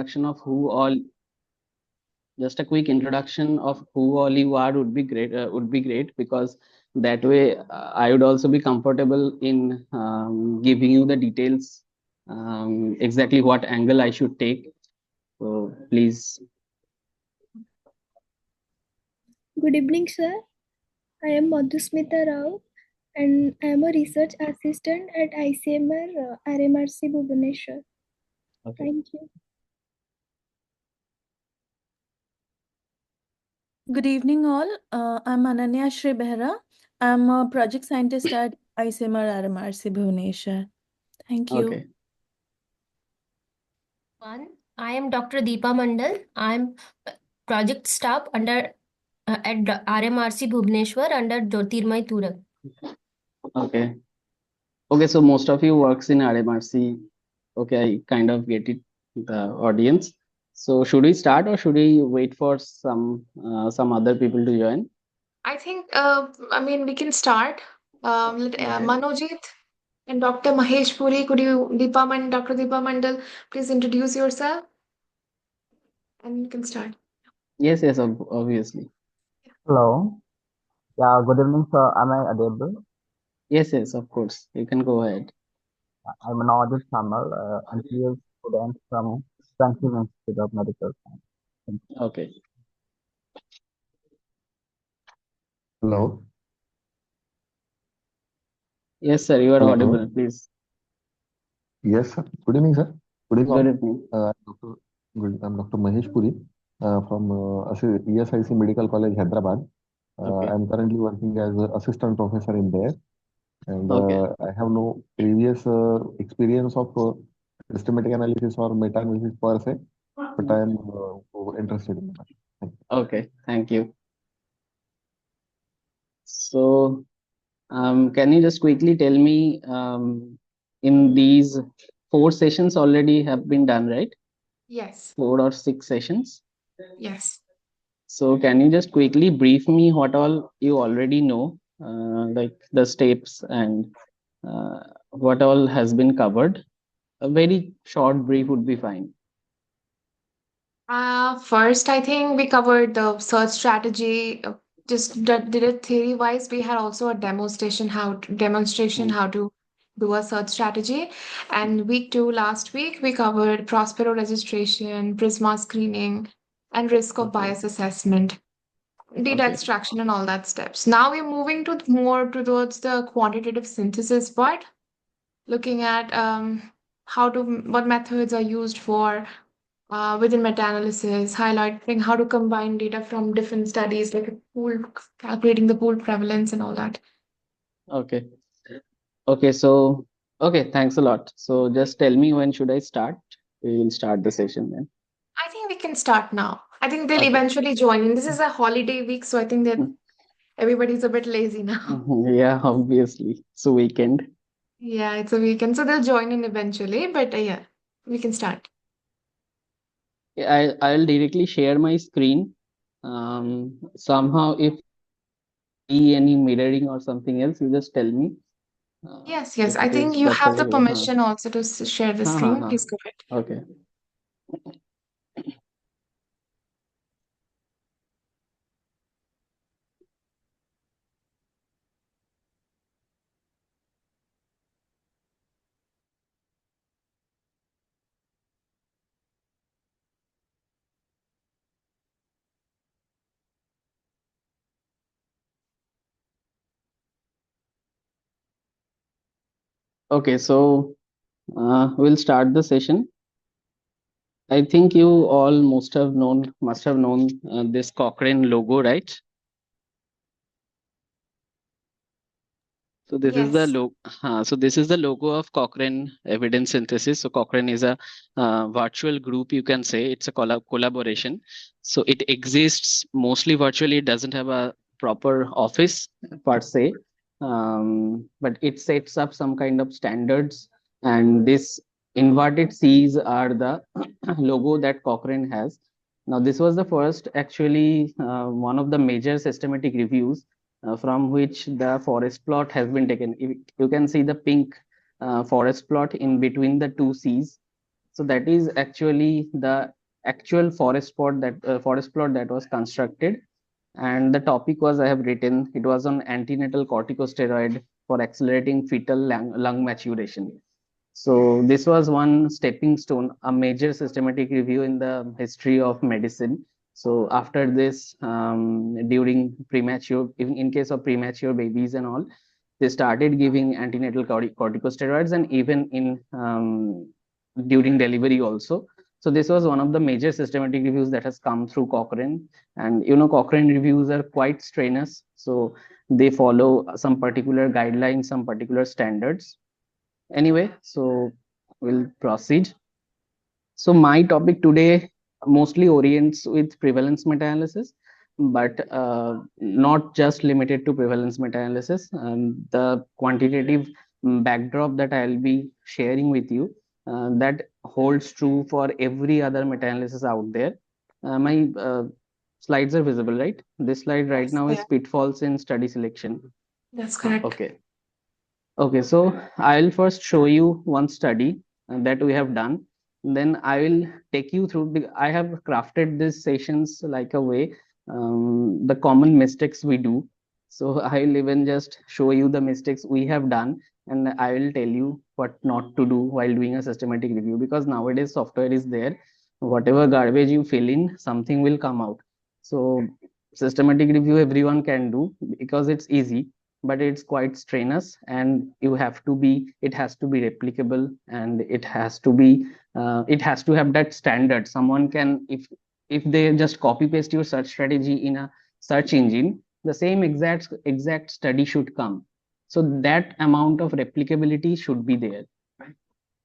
introduction of who all, just a quick introduction of who all you are would be great, because that way I would also be comfortable in giving you the details, exactly what angle I should take. So please. Good evening, sir. I am Madhusmita Rao and I am a research assistant at ICMR RMRC Bhubaneswar. Okay. Thank you. Good evening, all. I'm Ananya Shri Behra. I'm a project scientist at ICMR RMRC Bhubaneswar. Thank you. Okay. I am Dr. Deepa Mandal. I'm project staff under at RMRC Bhubaneswar under Jyotirmay Turak. Okay. Okay, so most of you works in RMRC. Okay, I kind of get it, the audience. So should we start or should we wait for some other people to join? I think, we can start. Manojit and Dr. Mahesh Puri, could you, Dr. Deepa Mandal, please introduce yourself? And you can start. Yes, obviously. Hello. Yeah, good evening, sir. Am I audible? Yes, of course. You can go ahead. I'm Manojit Samal, and PhD student from Franklin Institute of Medical Science. Okay. Hello. Yes, sir, you are Hello. audible, please. Yes, sir. Good evening, sir. Good evening. Good evening. I'm Dr. Mahesh Puri from ESIC Medical College, Hyderabad. Okay. I'm currently working as an assistant professor in there, and Okay. I have no previous experience of systematic analysis or meta-analysis per se, but I am interested in that. Okay, thank you. So, can you just quickly tell me, in these 4 sessions already have been done, right? Yes. 4 or 6 sessions. Yes. So can you just quickly brief me what all you already know, like the steps and what all has been covered? A very short brief would be fine. First, I think we covered the search strategy. Just did it theory wise. We had also a demonstration how to do a search strategy. And week 2 last week we covered Prospero registration, Prisma screening, and risk of bias assessment, data extraction, and all that steps. Now we're moving to more towards the quantitative synthesis part, looking at what methods are used for within meta-analysis, highlighting how to combine data from different studies, like a pool, calculating the pool prevalence and all that. Okay. Okay, so thanks a lot. So just tell me, when should I start? We will start the session then. I think we can start now. I think they'll Okay. eventually join in. This is a holiday week, so I think that everybody's a bit lazy now. Yeah, obviously. So weekend. Yeah, it's a weekend, so they'll join in eventually. But yeah, we can start. I'll directly share my screen. Somehow if any mirroring or something else, you just tell me. Yes, if I it think is you have the possible. permission also to share the screen. Please go ahead. Okay. Okay, so we'll start the session. I think you all must have known this Cochrane logo, right? So this is the logo. So this is the logo of Cochrane Evidence Synthesis. So Cochrane is a virtual group, you can say. It's a collaboration. So it exists mostly virtually. It doesn't have a proper office per se, but it sets up some kind of standards. And this inverted C's are the logo that Cochrane has. Now this was the first, actually, one of the major systematic reviews from which the forest plot has been taken. You can see the pink forest plot in between the 2 C's. So that is actually the actual forest plot that was constructed. And the topic was, I have written, it was on antenatal corticosteroid for accelerating fetal lung maturation. So this was one stepping stone, a major systematic review in the history of medicine. So after this, during premature, in case of premature babies and all, they started giving antenatal corticosteroids, and even in during delivery also. So this was one of the major systematic reviews that has come through Cochrane. And Cochrane reviews are quite strenuous, so they follow some particular guidelines, some particular standards. Anyway, so we'll proceed. So my topic today mostly orients with prevalence meta-analysis, but not just limited to prevalence meta-analysis. The quantitative backdrop that I'll be sharing with you, that holds true for every other meta-analysis out there. My slides are visible, right? This slide right Yes, now is yeah. pitfalls in study selection. That's correct. Okay. Okay, so I'll first show you one study that we have done. Then I will take you through. I have crafted these sessions like a way, the common mistakes we do. So I'll even just show you the mistakes we have done, and I will tell you what not to do while doing a systematic review, because nowadays software is there. Whatever garbage you fill in, something will come out. So systematic review everyone can do because it's easy, but it's quite strenuous, and it has to be replicable, and it has to have that standard. Someone can, if they just copy paste your search strategy in a search engine, the same exact study should come. So that amount of replicability should be there.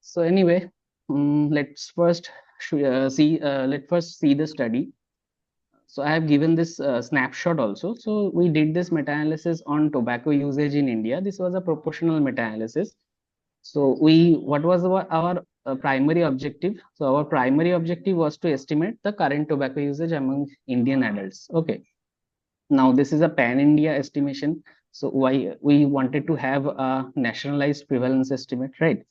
So anyway, let's first see the study. So I have given this snapshot also. So we did this meta-analysis on tobacco usage in India. This was a proportional meta-analysis. So what was our primary objective? So our primary objective was to estimate the current tobacco usage among Indian adults. Okay. Now this is a pan-India estimation. So why we wanted to have a nationalized prevalence estimate, right?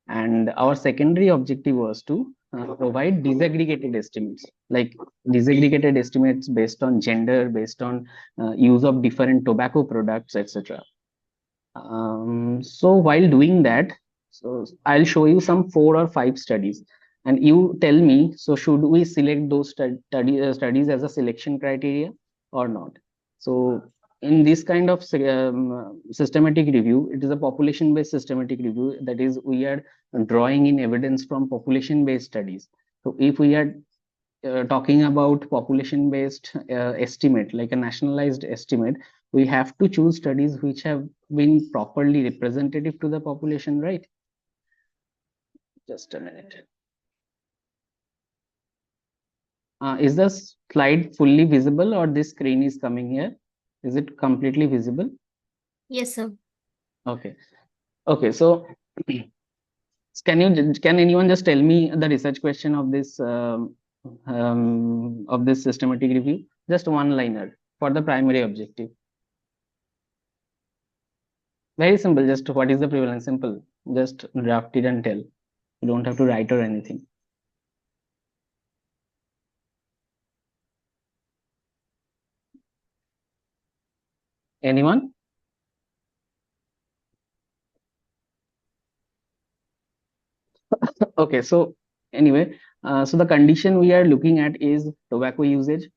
And our secondary objective was to provide disaggregated estimates, like disaggregated estimates based on gender, based on use of different tobacco products, etc. So while doing that, so I'll show you some 4 or 5 studies, and you tell me, so should we select those studies as a selection criteria or not? So in this kind of systematic review, it is a population-based systematic review. That is, we are drawing in evidence from population-based studies. So if we are talking about population-based estimate, like a nationalized estimate, we have to choose studies which have been properly representative to the population, right? Just a minute. Is the slide fully visible, or this screen is coming here? Is it completely visible? Yes, sir. Okay. Okay. So can anyone just tell me the research question of this systematic review? Just one liner for the primary objective. Very simple. Just what is the prevalence? Simple. Just draft it and tell. You don't have to write or anything. Anyone? Okay, so anyway, so the condition we are looking at is tobacco usage.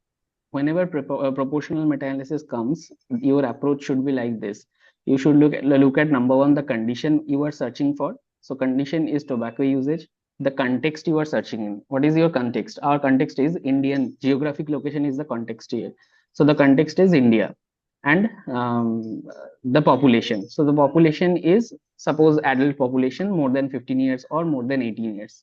Whenever proportional meta-analysis comes, your approach should be like this. You should look at number one, the condition you are searching for. So condition is tobacco usage. The context you are searching in. What is your context? Our context is Indian. Geographic location is the context here. So the context is India, and the population. So the population is, suppose, adult population more than 15 years or more than 18 years.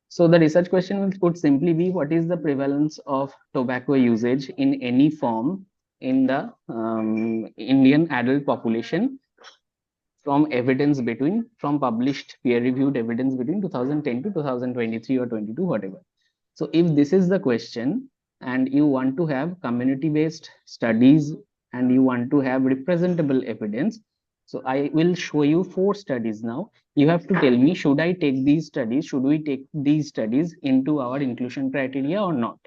So the research question would simply be, what is the prevalence of tobacco usage in any form in the Indian adult population from published peer-reviewed evidence between 2010 to 2023 or 22, whatever. So if this is the question, and you want to have community-based studies, and you want to have representable evidence, So I will show you 4 studies now. You have to tell me, should I take these studies? Should we take these studies into our inclusion criteria or not?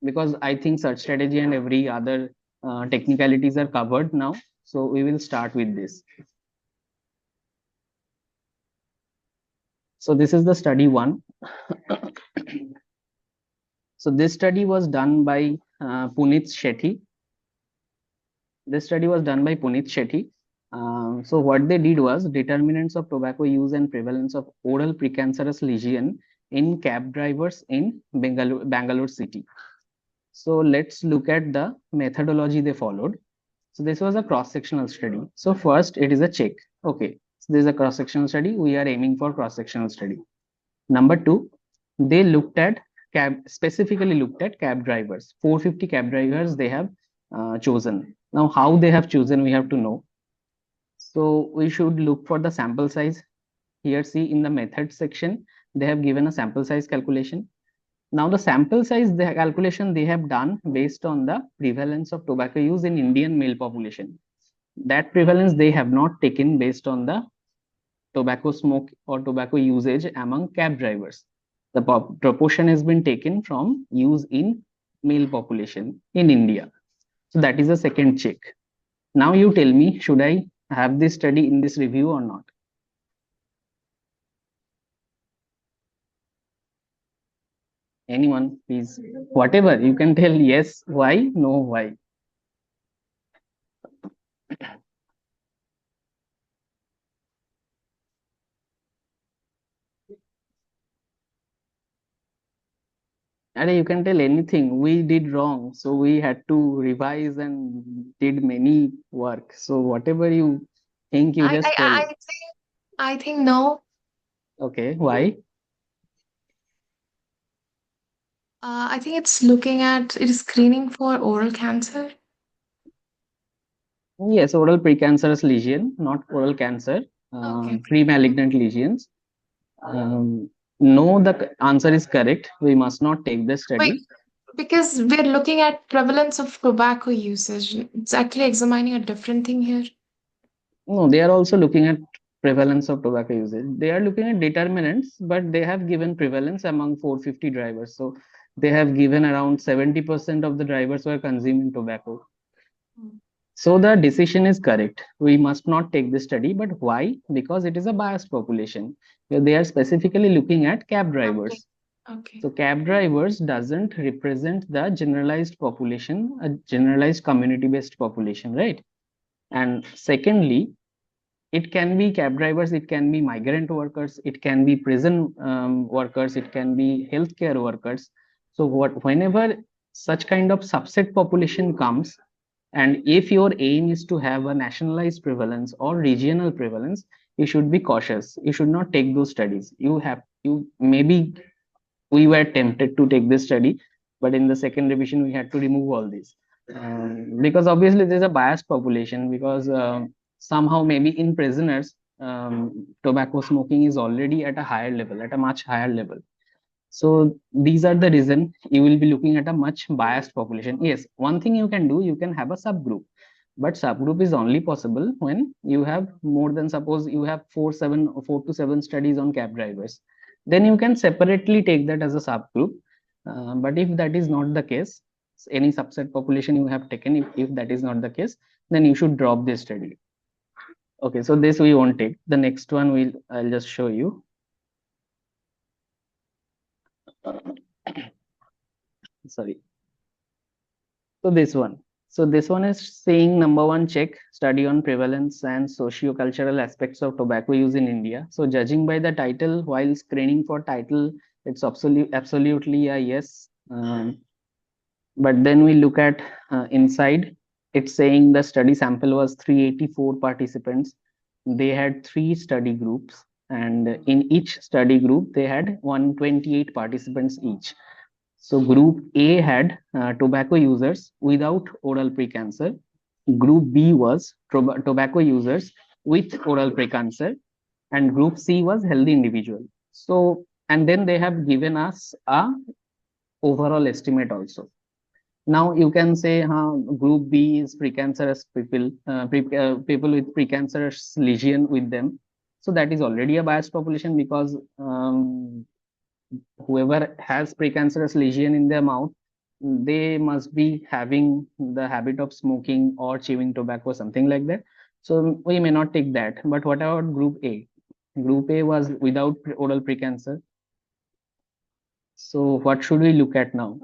Because I think search strategy and every other technicalities are covered now. So we will start with this. So this is the study 1. So this study was done by Puneet Shetty. This study was done by Puneet Shetty. So what they did was determinants of tobacco use and prevalence of oral precancerous lesion in cab drivers in Bangalore city. So let's look at the methodology they followed. So this was a cross-sectional study. So first it is a check. Okay, so this is a cross-sectional study. We are aiming for cross-sectional study. Number 2, they looked at specifically looked at cab drivers. 450 cab drivers they have chosen. Now how they have chosen, we have to know. So we should look for the sample size. Here, see in the method section, they have given a sample size calculation. Now the sample size, the calculation they have done based on the prevalence of tobacco use in Indian male population. That prevalence they have not taken based on the tobacco smoke or tobacco usage among cab drivers. The proportion has been taken from use in male population in India. So that is the second check. Now you tell me, should I have this study in this review or not? Anyone, please? Whatever, you can tell yes, why, no, why. And you can tell anything. We did wrong, so we had to revise and did many work. So whatever you think, you just tell. I think no. Okay, why? I think it is screening for oral cancer. Yes, oral precancerous lesion, not oral cancer, Okay. pre-malignant lesions. No, the answer is correct. We must not take the study. Wait, because we're looking at prevalence of tobacco usage. It's actually examining a different thing here. No, they are also looking at prevalence of tobacco usage. They are looking at determinants, but they have given prevalence among 450 drivers. So they have given around 70% of the drivers were consuming tobacco. So the decision is correct. We must not take this study, but why? Because it is a biased population. They are specifically looking at cab drivers. Okay. So cab drivers doesn't represent the generalized population, a generalized community-based population, right? And secondly, it can be cab drivers, it can be migrant workers, it can be prison workers, it can be healthcare workers. So whenever such kind of subset population comes, and if your aim is to have a nationalized prevalence or regional prevalence, you should be cautious. You should not take those studies. Maybe we were tempted to take this study, but in the second revision, we had to remove all this. Because obviously there's a biased population, because somehow maybe in prisoners, tobacco smoking is already at a higher level, at a much higher level. So these are the reason you will be looking at a much biased population. Yes, one thing you can do, you can have a subgroup, but subgroup is only possible when you have more than, suppose you have 4 to 7 studies on cab drivers, then you can separately take that as a subgroup. But if that is not the case, any subset population you have taken, if that is not the case, then you should drop this study. Okay, so this we won't take. The next one I'll just show you. Sorry. So this one is saying number 1 check, study on prevalence and socio-cultural aspects of tobacco use in India. So judging by the title, while screening for title, it's absolutely a yes. But then we look at inside, it's saying the study sample was 384 participants. They had 3 study groups, and in each study group, they had 128 participants each. So group A had tobacco users without oral precancer. Group B was tobacco users with oral precancer, and group C was healthy individual. So, and then they have given us a overall estimate also. Now you can say group B is precancerous people, people with precancerous lesion with them. So that is already a biased population because whoever has precancerous lesion in their mouth, they must be having the habit of smoking or chewing tobacco, something like that. So we may not take that. But what about group A? Group A was without oral precancer. So what should we look at now?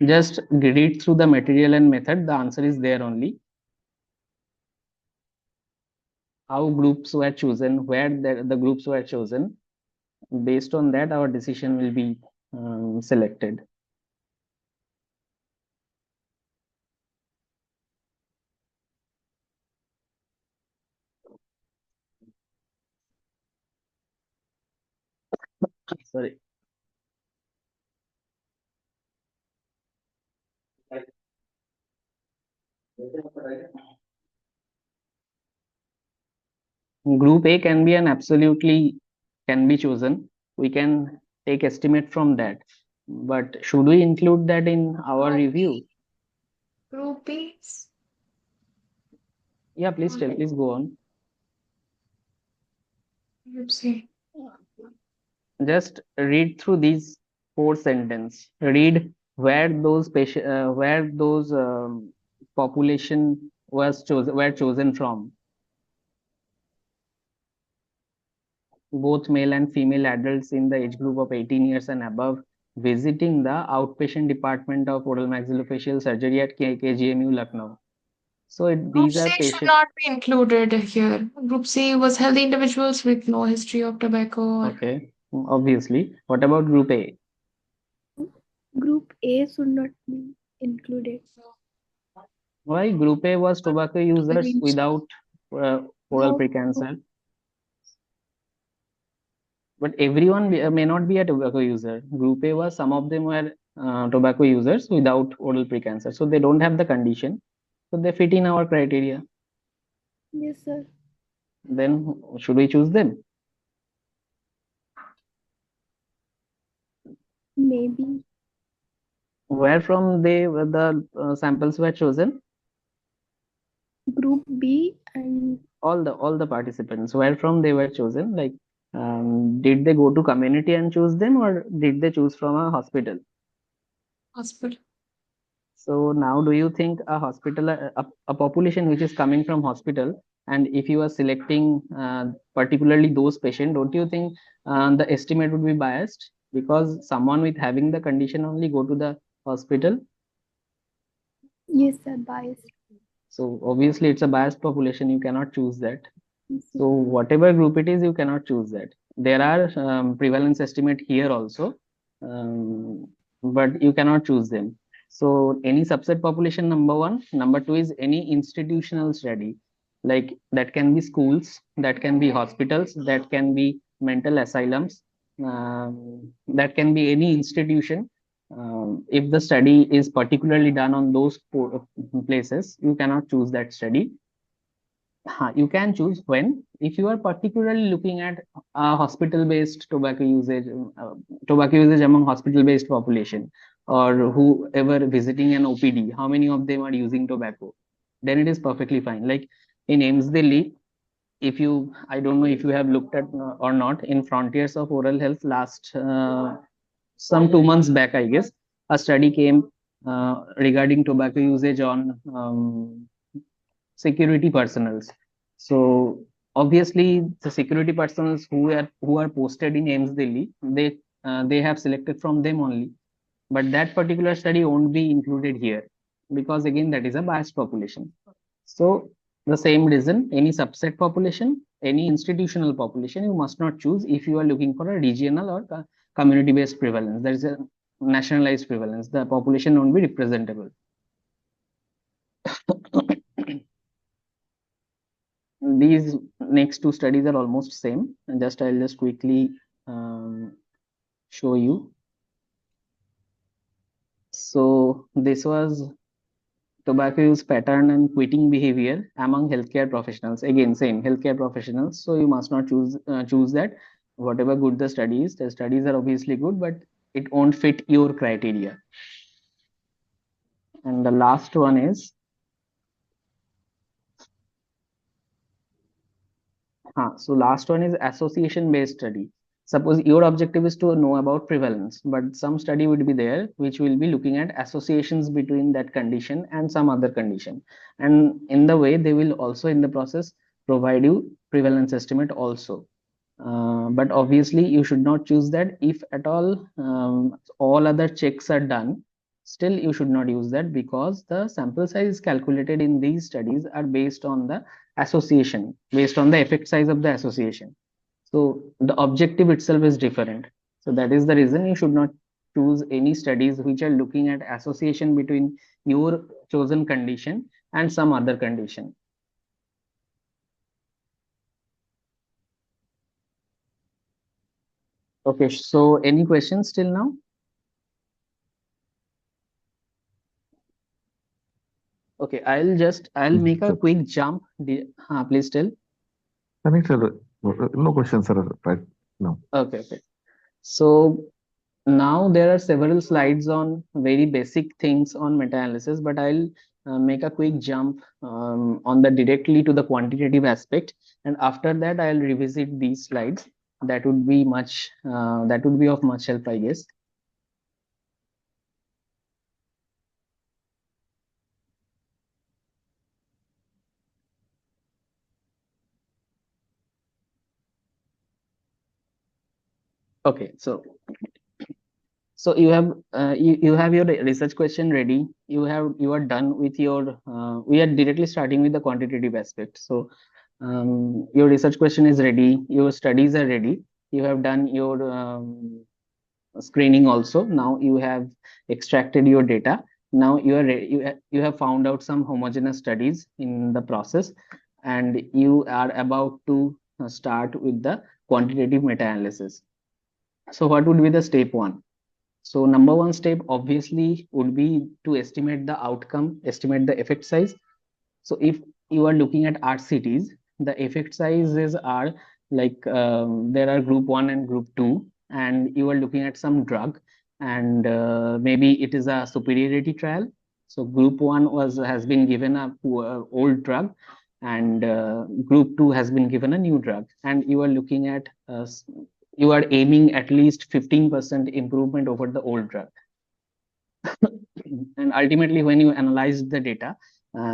Just read through the material and method. The answer is there only. How groups were chosen, where the groups were chosen. Based on that, our decision will be selected. Sorry. Group A can be can be chosen. We can take estimate from that. But should we include that in our review? Group B. Yeah, please go on. Group C. Just read through these 4 sentences. Read where those population were chosen from. Both male and female adults in the age group of 18 years and above visiting the outpatient department of oral maxillofacial surgery at KGMU Lucknow. So Group these C are should patients. not be included here. Group C was healthy individuals with no history of tobacco. Okay, obviously. What about group A? Group A should not be included. Why? Group A was tobacco users without oral precancer. But everyone may not be a tobacco user. Group A was, some of them were tobacco users without oral precancer. So they don't have the condition. So they fit in our criteria. Yes, sir. Then should we choose them? Maybe. Where from the samples were chosen? Group B and All the participants. Where from they were chosen? Like, did they go to community and choose them, or did they choose from a hospital? Hospital. So now, do you think a hospital, a population which is coming from hospital, and if you are selecting particularly those patients, don't you think the estimate would be biased because someone with having the condition only go to the hospital? yes, sir, biased. So obviously it's a biased population. You cannot choose that. Yes, sir. So whatever group it is, you cannot choose that. There are prevalence estimate here also, but you cannot choose them. So any subset population, number 1. Number 2 is any institutional study, like that can be schools, that can be hospitals, that can be mental asylums, that can be any institution. If the study is particularly done on those places, you cannot choose that study. You can choose when, if you are particularly looking at hospital-based tobacco usage among hospital-based population, or whoever visiting an OPD, how many of them are using tobacco, then it is perfectly fine. Like in AIIMS Delhi, I don't know if you have looked at or not, in Frontiers of Oral Health last some 2 months back, I guess, a study came regarding tobacco usage on security personnels. So obviously the security personnels who are posted in AIIMS Delhi, they have selected from them only. But that particular study won't be included here because again that is a biased population. So the same reason, any subset population, any institutional population, you must not choose if you are looking for a regional or community-based prevalence. There is a nationalized prevalence. The population won't be representable. These next 2 studies are almost same, and I'll just quickly show you. So this was tobacco use pattern and quitting behavior among healthcare professionals. Again, same healthcare professionals. So you must not choose that. Whatever good the studies are obviously good, but it won't fit your criteria. And the last one is so last one is association based study. Suppose your objective is to know about prevalence, but some study would be there which will be looking at associations between that condition and some other condition. And in the way they will also in the process provide you prevalence estimate also. But obviously you should not choose that. If at all other checks are done, still you should not use that, because the sample size calculated in these studies are based on the association, based on the effect size of the association. So the objective itself is different. So that is the reason you should not choose any studies which are looking at association between your chosen condition and some other condition. Okay, so any questions till now? Okay, I'll make a quick jump. Please tell. I think, sir, no questions, sir, right now. Okay. So now there are several slides on very basic things on meta-analysis, but I'll make a quick jump on the directly to the quantitative aspect, and after that I'll revisit these slides. That would be of much help, I guess. Okay, so you have you have your research question ready. You are done with your we are directly starting with the quantitative aspect. So your research question is ready, your studies are ready, you have done your screening also. Now you have extracted your data. Now you are you have found out some homogeneous studies in the process, and you are about to start with the quantitative meta-analysis. So what would be the step one? So number one step obviously would be to estimate the outcome, estimate the effect size. So if you are looking at RCTs, the effect sizes are like there are group 1 and group 2, and you are looking at some drug, and maybe it is a superiority trial. So group 1 has been given a old drug, and group 2 has been given a new drug, and you are looking at you are aiming at least 15% improvement over the old drug. And ultimately, when you analyze the data,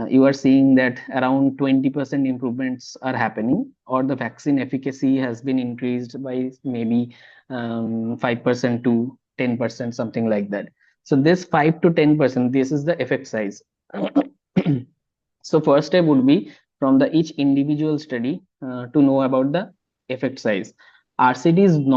you are seeing that around 20% improvements are happening, or the vaccine efficacy has been increased by maybe 5% to 10%, something like that. So this 5 to 10%, this is the effect size. So first step would be from the each individual study to know about the effect size. RCTs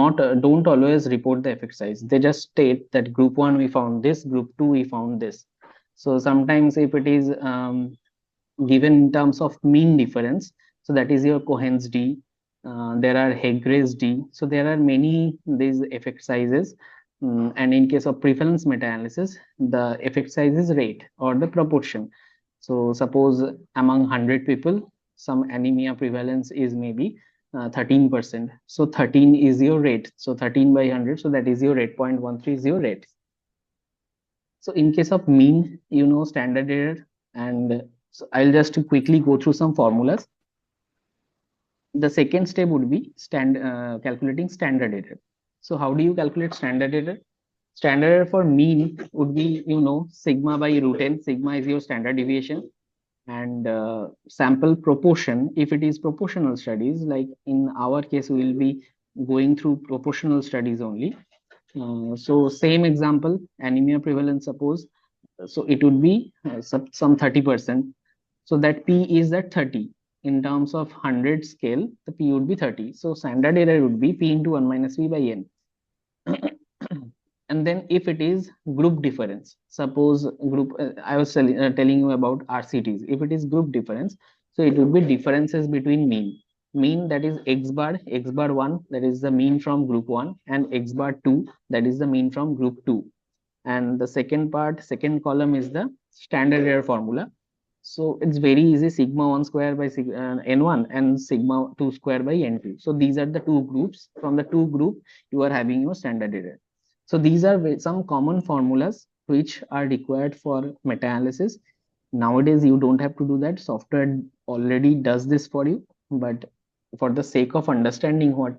don't always report the effect size. They just state that group 1 we found this, group 2 we found this. So sometimes if it is given in terms of mean difference, so that is your Cohen's d, there are Hegre's d. So there are many these effect sizes. And in case of prevalence meta-analysis, the effect size is rate or the proportion. So suppose among 100 people, some anemia prevalence is maybe 13%. So 13 is your rate. So 13 by 100. So that is your rate. 0.13 is your rate. So in case of mean, you know standard error. And so I'll just quickly go through some formulas. The second step would be calculating standard error. So how do you calculate standard error? Standard error for mean would be, sigma by root n. Sigma is your standard deviation. And sample proportion, if it is proportional studies, like in our case, we will be going through proportional studies only. So same example, anemia prevalence, suppose. So it would be some 30%. So that P is at 30. In terms of 100 scale, the P would be 30. So standard error would be P into 1 minus V by N. And then if it is group difference, suppose group, I was telling you about RCTs. If it is group difference, so it would be differences between mean. Mean, that is x bar 1, that is the mean from group 1, and x bar 2, that is the mean from group 2. And the second column is the standard error formula. So it's very easy, sigma 1 square by n1 and sigma 2 square by n2. So these are the two groups. From the two group, you are having your standard error. So these are some common formulas which are required for meta-analysis. Nowadays, you don't have to do that. Software already does this for you. But for the sake of understanding what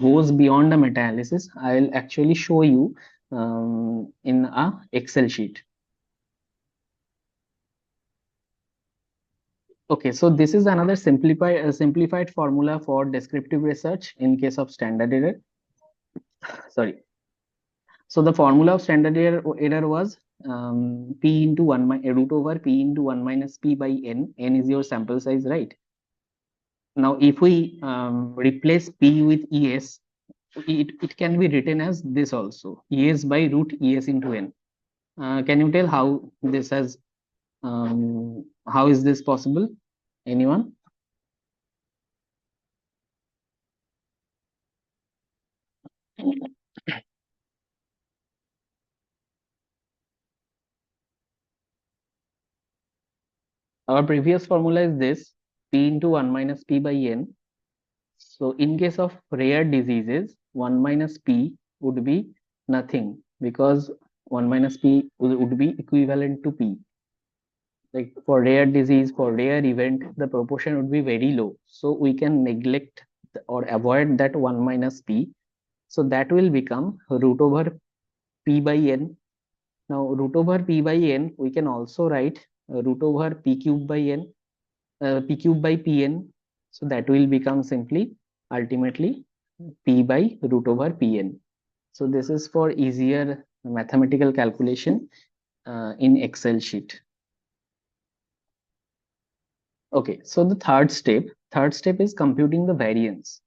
goes beyond the meta-analysis, I'll actually show you in a Excel sheet. Okay, so this is another simplified formula for descriptive research in case of standard error. Sorry. So the formula of standard error was p into 1 root over p into 1 minus p by n. N is your sample size, right? Now, if we replace p with es, it can be written as this also, es by root es into n. Can you tell how this has how is this possible? Anyone? Our previous formula is this, p into 1 minus p by n. So in case of rare diseases, 1 minus p would be nothing because 1 minus p would be equivalent to p. Like for rare disease, for rare event, the proportion would be very low. So we can neglect or avoid that 1 minus p. So that will become root over p by n. Now root over p by n, we can also write root over p cube by n, p cube by pn. So that will become simply ultimately p by root over pn. So this is for easier mathematical calculation in Excel sheet. Okay, so the third step is computing the variance.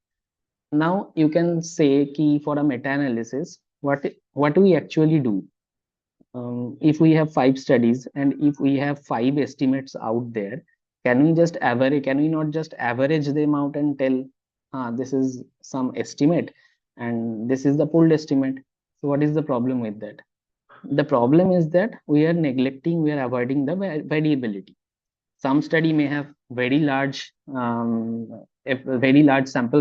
Now you can say key for a meta-analysis, what we actually do. If we have 5 studies and if we have 5 estimates out there, can we not just average them out and tell this is some estimate and this is the pooled estimate? So what is the problem with that? The problem is that we are avoiding the variability. Some study may have very large sample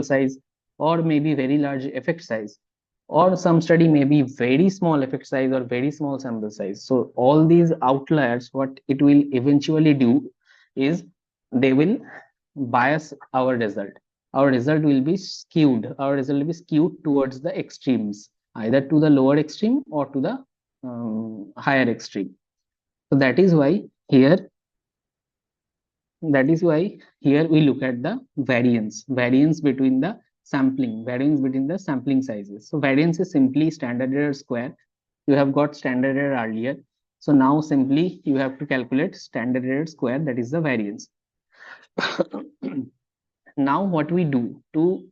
size, or maybe very large effect size, or some study may be very small effect size or very small sample size. So all these outliers, what it will eventually do is they will bias our result. Our result will be skewed. Our result will be skewed towards the extremes, either to the lower extreme or to the higher extreme. So that is why here we look at the variance between the sampling sizes. So variance is simply standard error square. You have got standard error earlier. So now simply you have to calculate standard error square, that is the variance. Now what we do to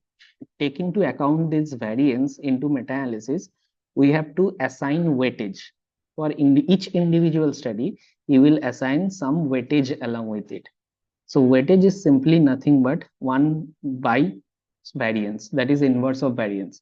take into account this variance into meta-analysis, we have to assign weightage. For each individual study, you will assign some weightage along with it. So weightage is simply nothing but 1 by variance, that is inverse of variance.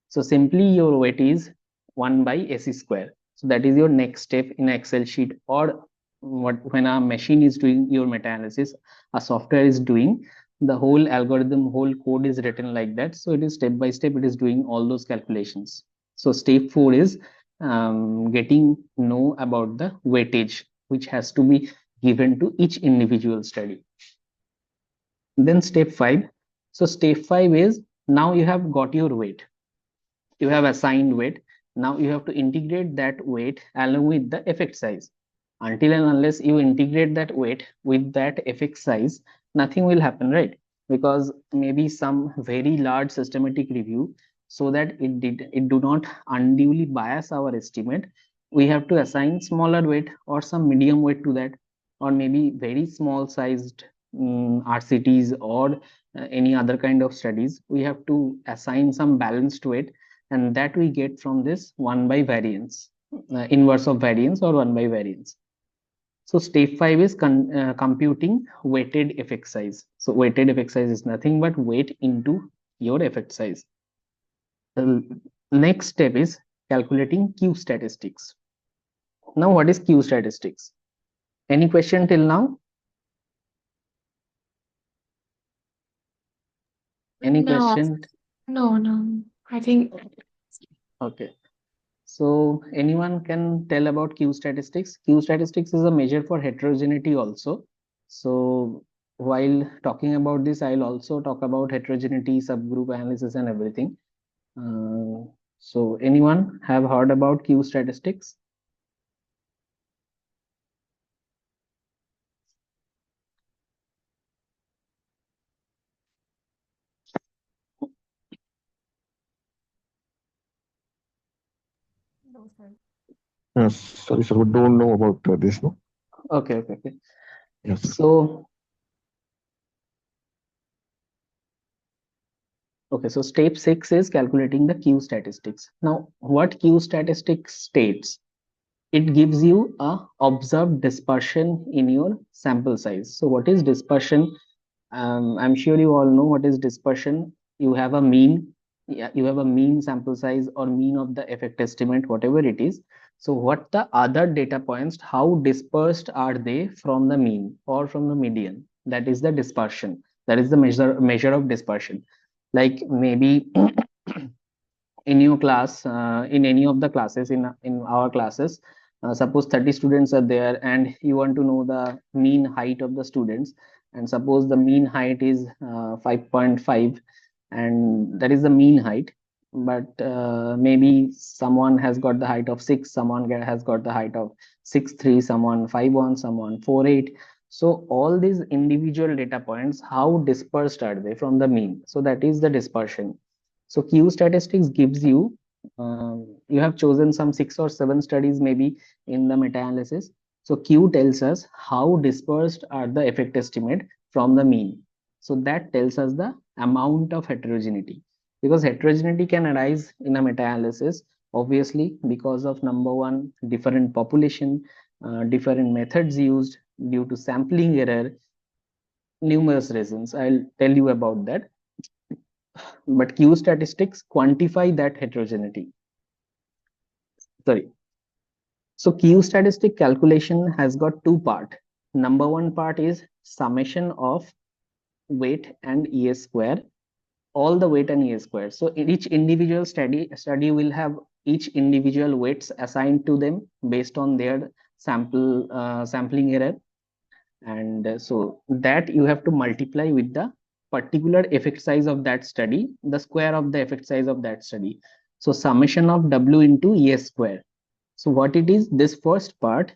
So simply your weight is 1 by AC square. So that is your next step in Excel sheet, or when a machine is doing your meta-analysis, a software is doing the whole algorithm, whole code is written like that. So it is step by step, it is doing all those calculations. So step 4 is getting know about the weightage, which has to be given to each individual study. Then step 5. So step 5 is, now you have got your weight. You have assigned weight. Now you have to integrate that weight along with the effect size. Until and unless you integrate that weight with that effect size, nothing will happen, right? Because maybe some very large systematic review, so that it do not unduly bias our estimate, we have to assign smaller weight or some medium weight to that, or maybe very small sized RCTs or any other kind of studies. We have to assign some balanced weight, and that we get from this 1 by variance, inverse of variance or 1 by variance. So step 5 is computing weighted effect size. So weighted effect size is nothing but weight into your effect size. The next step is calculating Q statistics. Now what is Q statistics? Any question till now? Any question? No, I think Okay. So anyone can tell about Q statistics? Q statistics is a measure for heterogeneity also. So while talking about this, I'll also talk about heterogeneity, subgroup analysis, and everything. So anyone have heard about Q statistics? No, sir. Sorry, sir, we don't know about this, no? Okay. Yes. So step 6 is calculating the Q statistics. Now, what Q statistics states? It gives you a observed dispersion in your sample size. So what is dispersion? I'm sure you all know what is dispersion. You have a mean, you have a mean sample size or mean of the effect estimate, whatever it is. So what the other data points, how dispersed are they from the mean or from the median? That is the dispersion. That is the measure of dispersion. Like maybe in your class, in any of the classes, in our classes, suppose 30 students are there and you want to know the mean height of the students, and suppose the mean height is 5.5, and that is the mean height, but maybe someone has got the height of 6, someone has got the height of 6.3, someone 5.1, someone 4.8. So all these individual data points, how dispersed are they from the mean? So that is the dispersion. So Q statistics gives you, you have chosen some 6 or 7 studies maybe in the meta-analysis. So Q tells us how dispersed are the effect estimate from the mean. So that tells us the amount of heterogeneity, because heterogeneity can arise in a meta-analysis, obviously, because of number one, different population, different methods used due to sampling error, numerous reasons. I'll tell you about that. But Q statistics quantify that heterogeneity. Sorry. So Q statistic calculation has got two parts. Number one part is summation of weight and ES square, all the weight and ES square. So each individual study will have each individual weights assigned to them based on their sampling error, and so that you have to multiply with the particular effect size of that study, the square of the effect size of that study. So summation of W into ES square. So what it is, this first part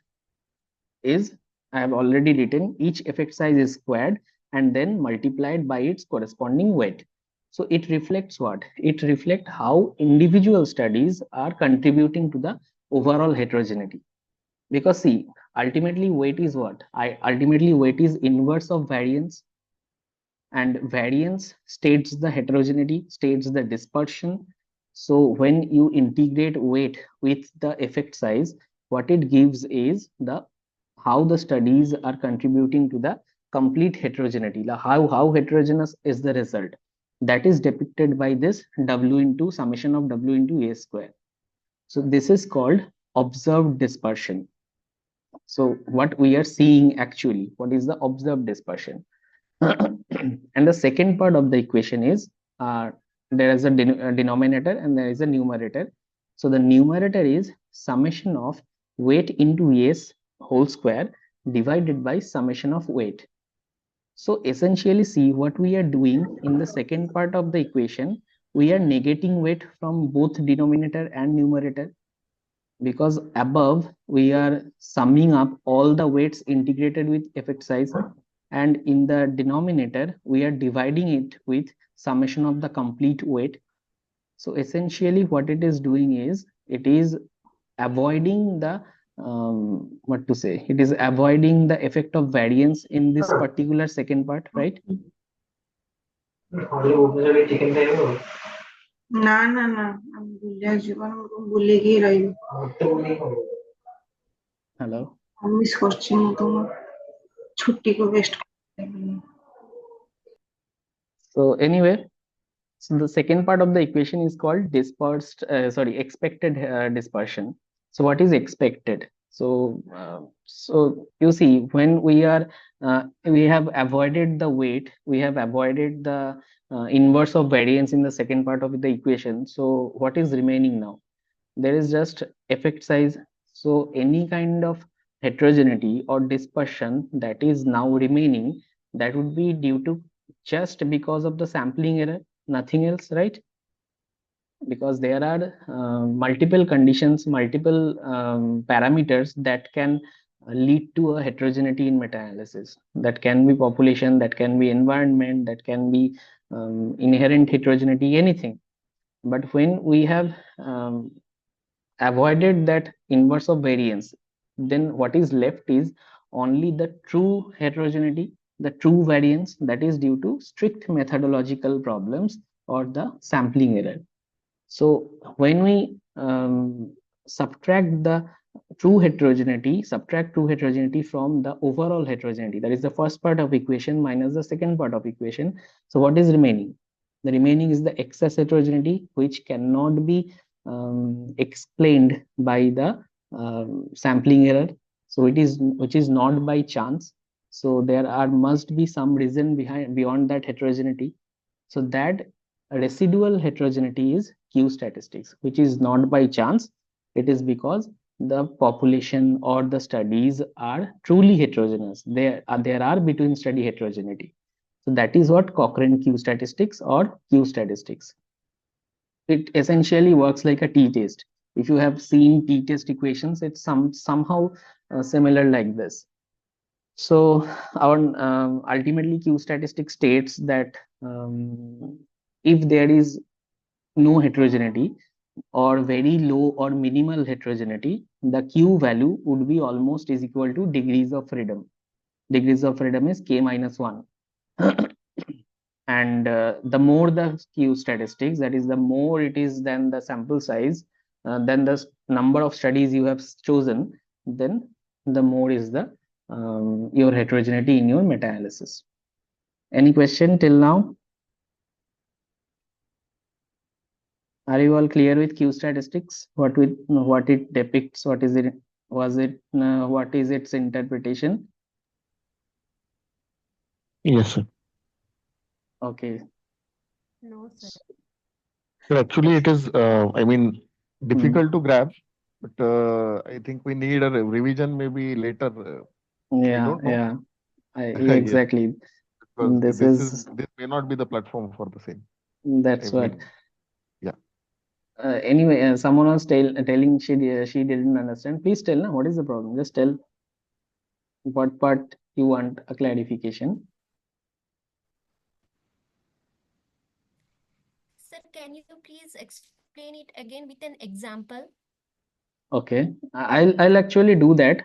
is, I have already written, each effect size is squared and then multiplied by its corresponding weight. So it reflects what? It reflects how individual studies are contributing to the overall heterogeneity. Because see, ultimately weight is what? Ultimately weight is inverse of variance, and variance states the heterogeneity, states the dispersion. So when you integrate weight with the effect size, what it gives is the how the studies are contributing to the complete heterogeneity. How heterogeneous is the result? That is depicted by this W into summation of W into A square. So this is called observed dispersion. So what we are seeing actually, what is the observed dispersion? And the second part of the equation is, there is a denominator and there is a numerator. So the numerator is summation of weight into S whole square divided by summation of weight. So essentially, see what we are doing in the second part of the equation, we are negating weight from both denominator and numerator, because above we are summing up all the weights integrated with effect size, and in the denominator we are dividing it with summation of the complete weight. So essentially what it is doing is, it is avoiding the what to say, it is avoiding the effect of variance in this particular second part, right? না না না আমি ভুলে জীবন ভুলে গিয়ে রইব Hello, আমি miss করছি না তোমার ছুটি কো West so anyway, so the second part of the equation is called expected dispersion. So what is expected? So you see, when we have avoided the weight, we have avoided the inverse of variance in the second part of the equation. So what is remaining now? there is just effect size. So any kind of heterogeneity or dispersion that is now remaining, that would be due to just because of the sampling error, nothing else, right? Because there are multiple conditions, multiple parameters that can lead to a heterogeneity in meta-analysis. That can be population, that can be environment, that can be inherent heterogeneity, anything. But when we have avoided that inverse of variance, then what is left is only the true heterogeneity, the true variance that is due to strict methodological problems or the sampling error. So when we subtract true heterogeneity from the overall heterogeneity, that is the first part of equation minus the second part of equation. So what is remaining? The remaining is the excess heterogeneity, which cannot be explained by the sampling error. So which is not by chance. So there must be some reason beyond that heterogeneity. So that residual heterogeneity is Q statistics, which is not by chance. It is because the population or the studies are truly heterogeneous. There are between study heterogeneity. So that is what Cochrane Q statistics or Q statistics. It essentially works like a t-test. If you have seen t-test equations, it's somehow similar like this. So our ultimately Q statistic states that if there is no heterogeneity or very low or minimal heterogeneity, the Q value would be almost is equal to degrees of freedom. Degrees of freedom is k minus 1. And the more the Q statistics, that is the more it is than the sample size, then the number of studies you have chosen, then the more is the your heterogeneity in your meta-analysis. Any question till now? Are you all clear with Q statistics? What it depicts? What is it? What is its interpretation? Yes, sir. Okay. No, sir. So actually, it is, difficult to grab, but I think we need a revision maybe later. We Yeah, don't know. yeah. Yes, Exactly. because This this may not be the platform for the same. that's I what. mean, yeah. Anyway, someone was telling she didn't understand. Please tell now what is the problem. Just tell what part you want a clarification. Sir, can you please explain it again with an example? Okay, I'll actually do that.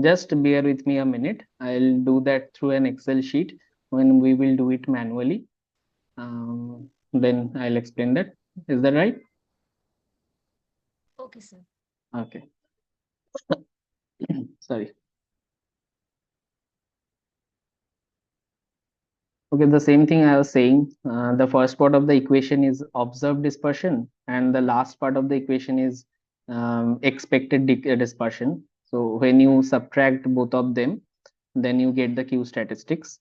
Just bear with me a minute. I'll do that through an Excel sheet when we will do it manually. Then I'll explain that. Is that right? Okay, sir. Okay. Sorry. Okay, the same thing I was saying. The first part of the equation is observed dispersion, and the last part of the equation is expected dispersion. So when you subtract both of them, then you get the Q statistics.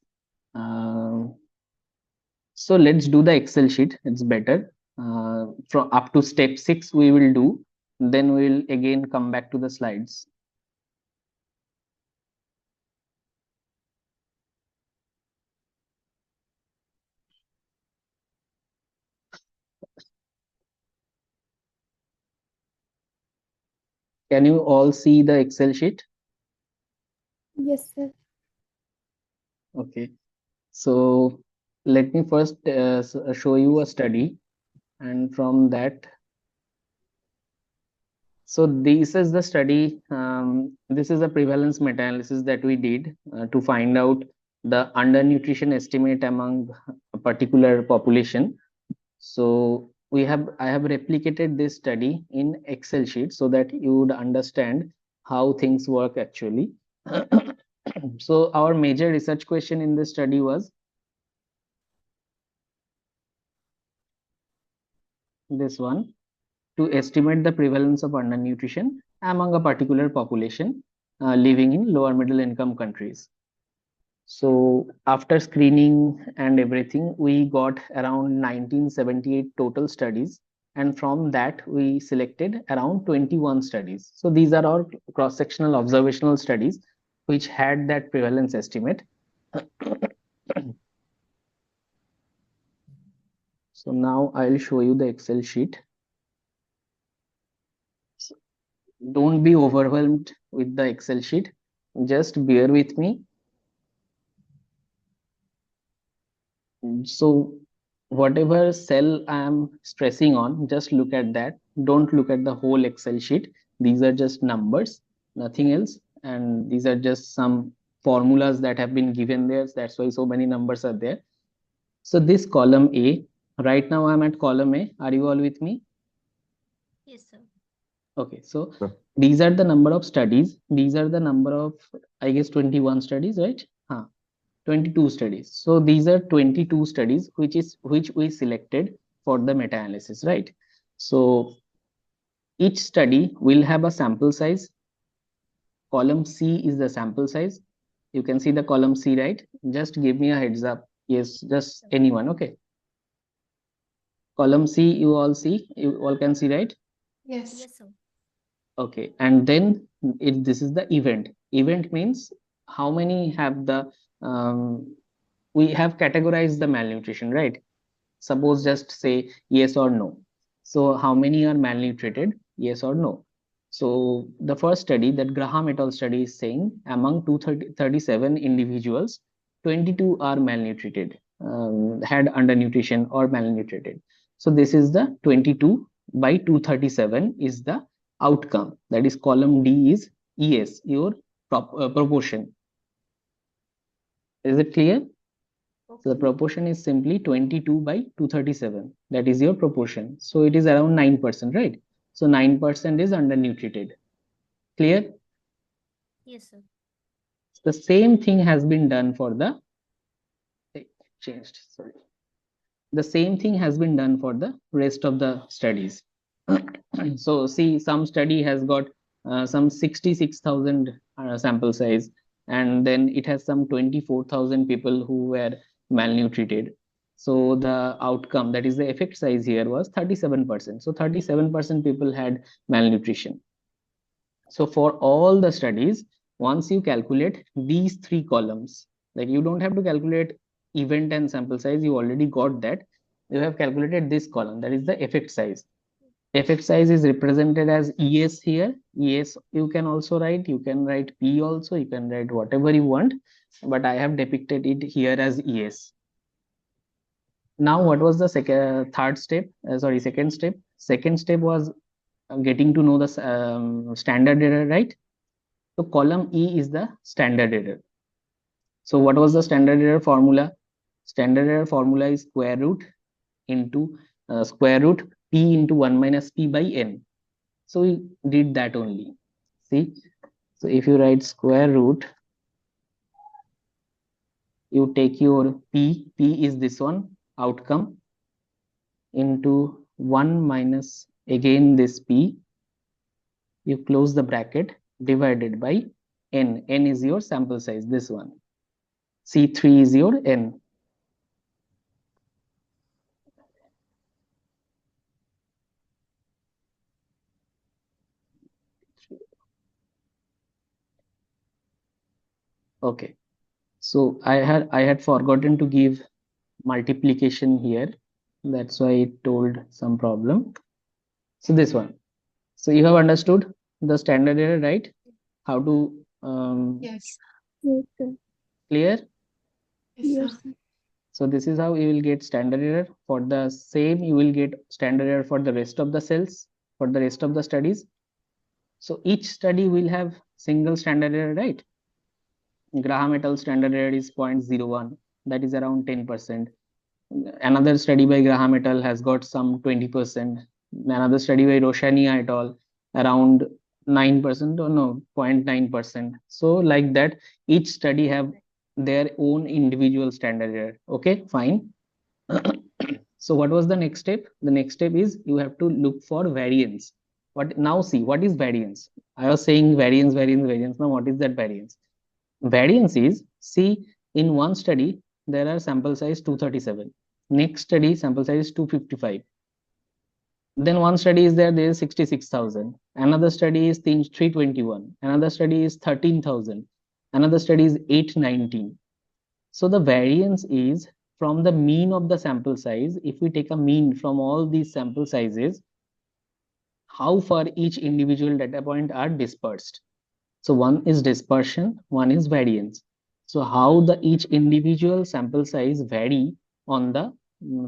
So let's do the Excel sheet. It's better. From up to step 6 we will do. Then we'll again come back to the slides. Can you all see the Excel sheet? Yes, sir. Okay. So let me first show you a study, and from that, so this is the study. This is a prevalence meta-analysis that we did to find out the undernutrition estimate among a particular population. So I have replicated this study in Excel sheet so that you would understand how things work actually. So our major research question in this study was this one: to estimate the prevalence of undernutrition among a particular population living in lower middle income countries. So after screening and everything, we got around 1978 total studies, and from that we selected around 21 studies. So these are our cross-sectional observational studies which had that prevalence estimate. So now I'll show you the Excel sheet. So don't be overwhelmed with the Excel sheet. Just bear with me. So whatever cell I am stressing on, just look at that. Don't look at the whole Excel sheet. These are just numbers, nothing else. And these are just some formulas that have been given there. That's why so many numbers are there. So this column A, right now I'm at column A. Are you all with me? Yes, sir. Okay, so Sure. these are the number of studies. These are the number of, I guess, 21 studies, right? 22 studies. So these are 22 studies which we selected for the meta-analysis, right? So each study will have a sample size. Column C is the sample size. You can see the column C, right? Just give me a heads up. Yes, just anyone, okay? Column C, you all can see, right? Yes. Yes, sir. Okay, and then this is the event. Event means how many have the we have categorized the malnutrition, right? Suppose just say yes or no. So how many are malnutrited? Yes or no. So the first study, that Graham et al. Study, is saying among 237 individuals, 22 are malnutrited, had undernutrition or malnutrited. So this is the 22 by 237 is the outcome. That is column D is ES, your proportion. Is it clear? So the proportion is simply 22 by 237. That is your proportion. So it is around 9%, right? So 9% is undernutrited. Clear? Yes, sir. The same thing has been done for the The same thing has been done for the rest of the studies. So see, some study has got some 66,000 sample size, and then it has some 24,000 people who were malnutrited. So the outcome, that is the effect size here, was 37%. So 37% people had malnutrition. So for all the studies, once you calculate these three columns, like you don't have to calculate event and sample size, you already got that. You have calculated this column, that is the effect size. Effect size is represented as ES here. ES you can also write, you can write P also, you can write whatever you want, but I have depicted it here as ES. Now what was the second step? Second step was getting to know the standard error, right? So column E is the standard error. So what was the standard error formula? Standard error formula is square root into square root P into 1 minus P by N. So we did that only. See, so if you write square root, you take your P is this one, outcome, into 1 minus again this P, you close the bracket, divided by N. N is your sample size, this one. C3 is your N. Okay, so I had forgotten to give multiplication here. That's why it told some problem. So this one. So you have understood the standard error, right? How to Yes. Yes, sir. clear? Yes, sir. So this is how you will get standard error. For the same, you will get standard error for the rest of the cells, for the rest of the studies. So each study will have single standard error, right? Graham et al. Standard error is 0.01. That is around 10%. Another study by Graham et al. Has got some 20%. Another study by Roshania et al. Around 9% or no, 0.9%. So like that, each study have their own individual standard error. Okay, fine. So what was the next step? The next step is you have to look for variance. Now see, what is variance? I was saying variance. Now what is that variance? Variance is, see, in one study, there are sample size 237. Next study, sample size is 255. Then one study is there is 66,000. Another study is 321. Another study is 13,000. Another study is 819. So the variance is from the mean of the sample size. If we take a mean from all these sample sizes, how far each individual data point are dispersed. So one is dispersion, one is variance. So how the each individual sample size vary on the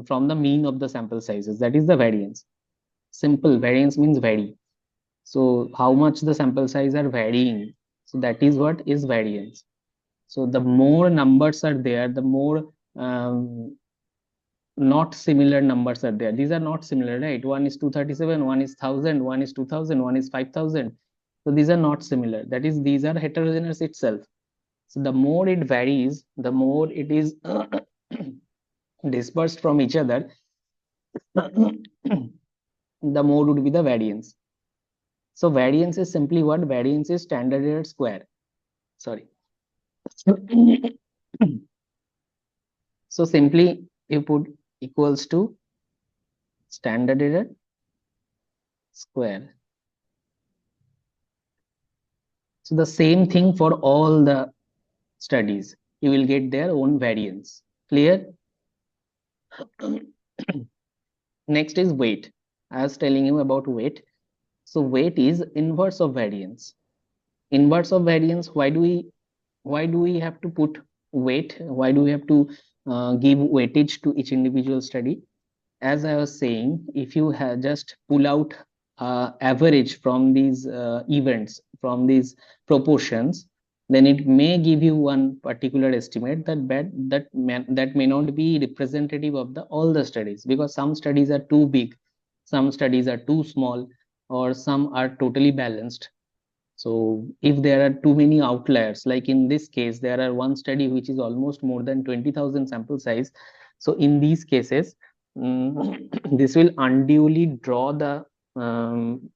from the mean of the sample sizes, that is the variance. Simple, variance means vary. So how much the sample size are varying, so that is what is variance. So the more numbers are there, the more not similar numbers are there. These are not similar, right? One is 237, one is 1000, one is 2000, one is 5000. So these are not similar. That is, these are heterogeneous itself. So the more it varies, the more it is dispersed from each other, the more would be the variance. So variance is simply what? Variance is standard error square. Sorry. So simply you put equals to standard error square. So the same thing for all the studies. You will get their own variance. Clear? Next is weight. I was telling you about weight. So weight is inverse of variance. Inverse of variance, why do we have to put weight? Why do we have to give weightage to each individual study? As I was saying, if you have just pull out average from these events, from these proportions, then it may give you one particular estimate that may not be representative of all the studies, because some studies are too big, some studies are too small, or some are totally balanced. So if there are too many outliers, like in this case, there are one study which is almost more than 20,000 sample size. So in these cases, this will unduly draw the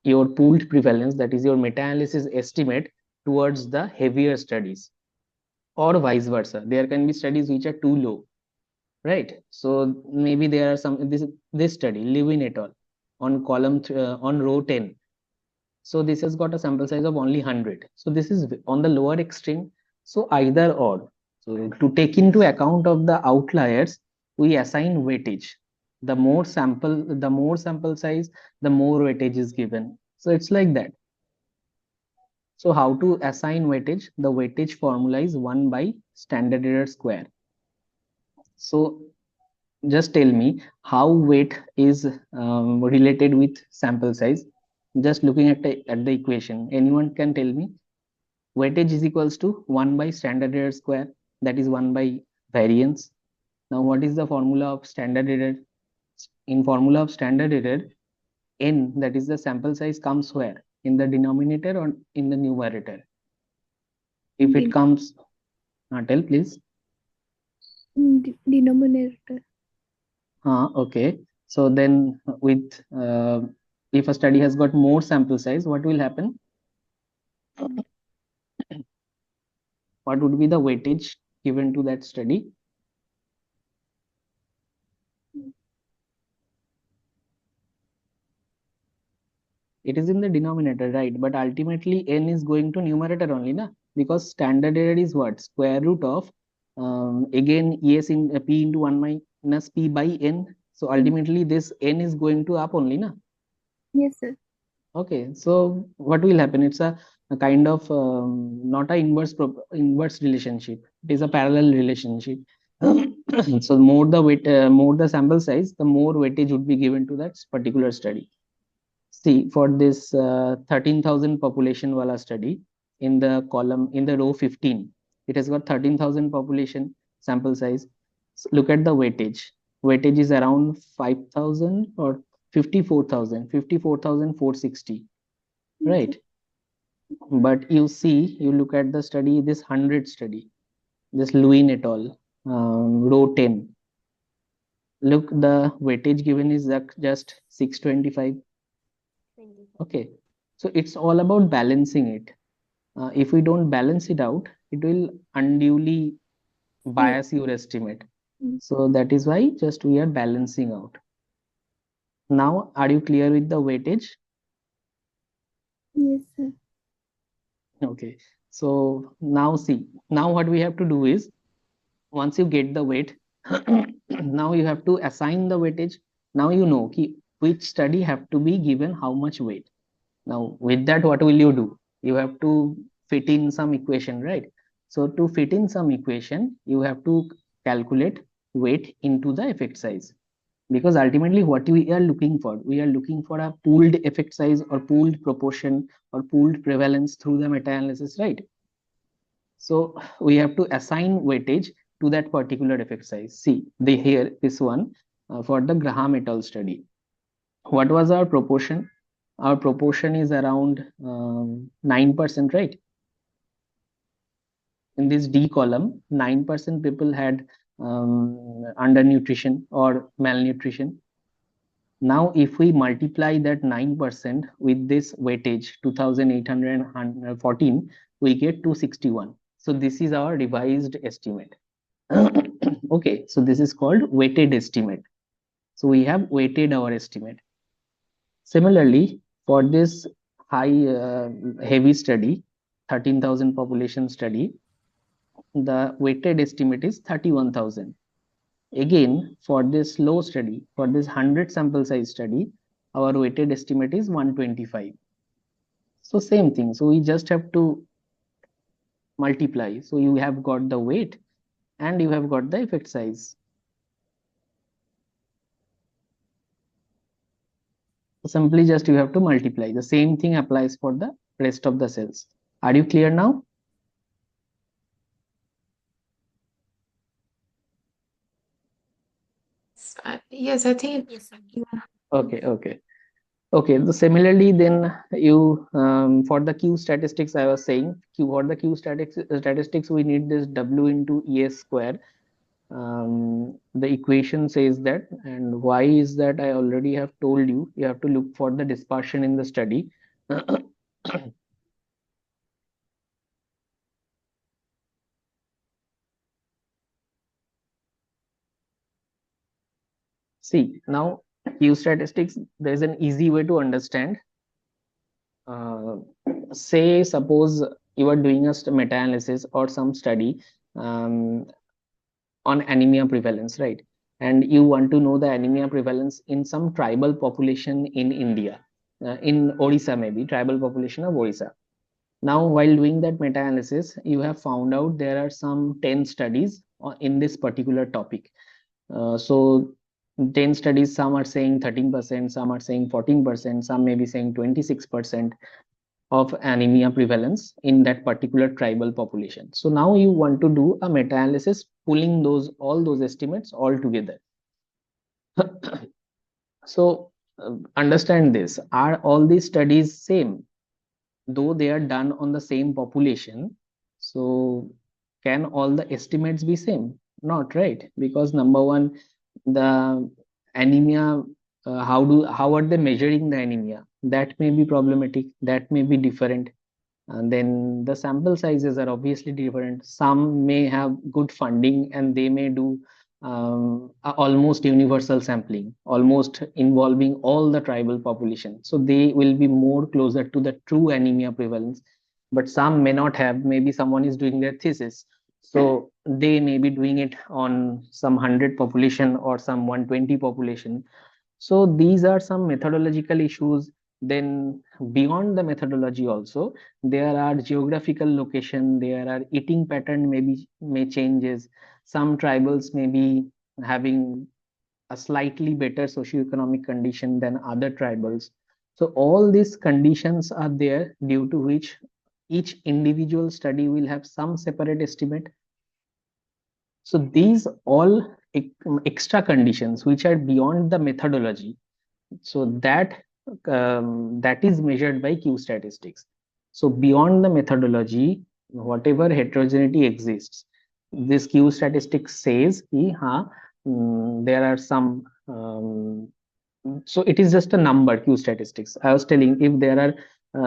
your pooled prevalence, that is your meta-analysis estimate, towards the heavier studies, or vice versa. There can be studies which are too low, right? So maybe there are some, this study, Levin et al. On on row 10. So this has got a sample size of only 100. So this is on the lower extreme. So either or. So to take into account of the outliers, we assign weightage. The more sample size, the more weightage is given. So it's like that. So how to assign weightage? The weightage formula is 1 by standard error square. So just tell me how weight is related with sample size. Just looking at the equation, anyone can tell me? Weightage is equals to 1 by standard error square, that is 1 by variance. Now what is the formula of standard error? In formula of standard error, n, that is the sample size, comes where? In the denominator or in the numerator? If it comes, tell please. Denominator. Okay. So then with if a study has got more sample size, what will happen? What would be the weightage given to that study? It is in the denominator, right? But ultimately n is going to numerator only, na? Because standard error is what? Square root of again ES in P into 1 minus P by n. So ultimately this n is going to up only, na? Yes, sir. Okay, so what will happen? It's a kind of not a inverse relationship. It is a parallel relationship. So more the sample size, the more weightage would be given to that particular study. See, for this 13,000 population wala study, in the column, in the row 15, it has got 13,000 population sample size. So look at the weightage. Weightage is around 5,000 or 54,460, right? But you see, you look at the study, this 100 study, this Lewin et al., row 10. Look, the weightage given is just 625. Okay, so it's all about balancing it. If we don't balance it out, it will unduly bias your estimate. So that is why just we are balancing out. Now, are you clear with the weightage? Yes, sir. Okay. So now see, now what we have to do is, once you get the weight, now you have to assign the weightage. Now you know which study have to be given how much weight. Now with that, what will you do? You have to fit in some equation, right? So to fit in some equation, you have to calculate weight into the effect size. Because ultimately what we are looking for a pooled effect size or pooled proportion or pooled prevalence through the meta-analysis, right? So we have to assign weightage to that particular effect size. See, here this one for the Graham et al. Study. What was our proportion? Our proportion is around 9%, right? In this D column, 9% people had undernutrition or malnutrition. Now, if we multiply that 9% with this weightage, 2,814, we get 261. So this is our revised estimate. Okay, so this is called weighted estimate. So we have weighted our estimate. Similarly, for this high heavy study, 13,000 population study, the weighted estimate is 31,000. Again, for this low study, for this 100 sample size study, our weighted estimate is 125. So same thing. So we just have to multiply. So you have got the weight and you have got the effect size. So simply just you have to multiply. The same thing applies for the rest of the cells. Are you clear now? Yes, I think. Yes, sir. Okay. So similarly, then you for the Q statistics, I was saying for the Q statistics, we need this W into ES square. The equation says that, and why is that? I already have told you. You have to look for the dispersion in the study. See, now Q statistics, there is an easy way to understand. Say, suppose you are doing a meta-analysis or some study on anemia prevalence, right? And you want to know the anemia prevalence in some tribal population in India, in Orissa, maybe tribal population of Orissa. Now, while doing that meta-analysis, you have found out there are some 10 studies in this particular topic. So 10 studies, some are saying 13%, some are saying 14%, some may be saying 26% of anemia prevalence in that particular tribal population. So now you want to do a meta-analysis pulling all those estimates all together. So understand this, are all these studies same? Though they are done on the same population, so can all the estimates be same? Not, right? Because number one, the anemia, how are they measuring the anemia? That may be problematic, that may be different. And then the sample sizes are obviously different. Some may have good funding and they may do almost universal sampling, almost involving all the tribal population. So they will be more closer to the true anemia prevalence. But some may not have, maybe someone is doing their thesis. So they may be doing it on some 100 population or some 120 population. So these are some methodological issues. Then beyond the methodology also, there are geographical location, there are eating pattern may changes. Some tribals may be having a slightly better socioeconomic condition than other tribals. So all these conditions are there, due to which each individual study will have some separate estimate. So these all extra conditions which are beyond the methodology, so that is measured by Q statistics. So beyond the methodology, whatever heterogeneity exists, this Q statistics says there are some so it is just a number. Q statistics, I was telling, if there are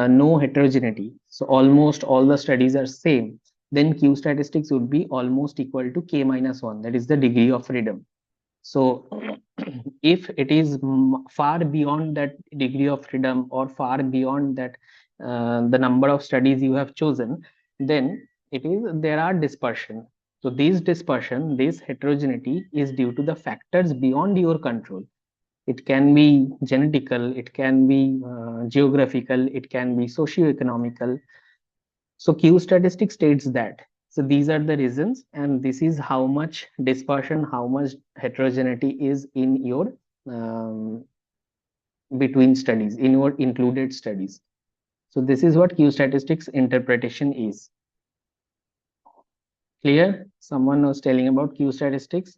no heterogeneity, so almost all the studies are same, then Q statistics would be almost equal to K minus 1, that is the degree of freedom. So if it is far beyond that degree of freedom or far beyond that the number of studies you have chosen, then there are dispersion. So this dispersion, this heterogeneity is due to the factors beyond your control. It can be genetical, it can be geographical, it can be socio-economical. So Q statistic states that. So these are the reasons, and this is how much dispersion, how much heterogeneity is in your between studies, in your included studies. So this is what Q statistics interpretation is. Clear? Someone was telling about Q statistics.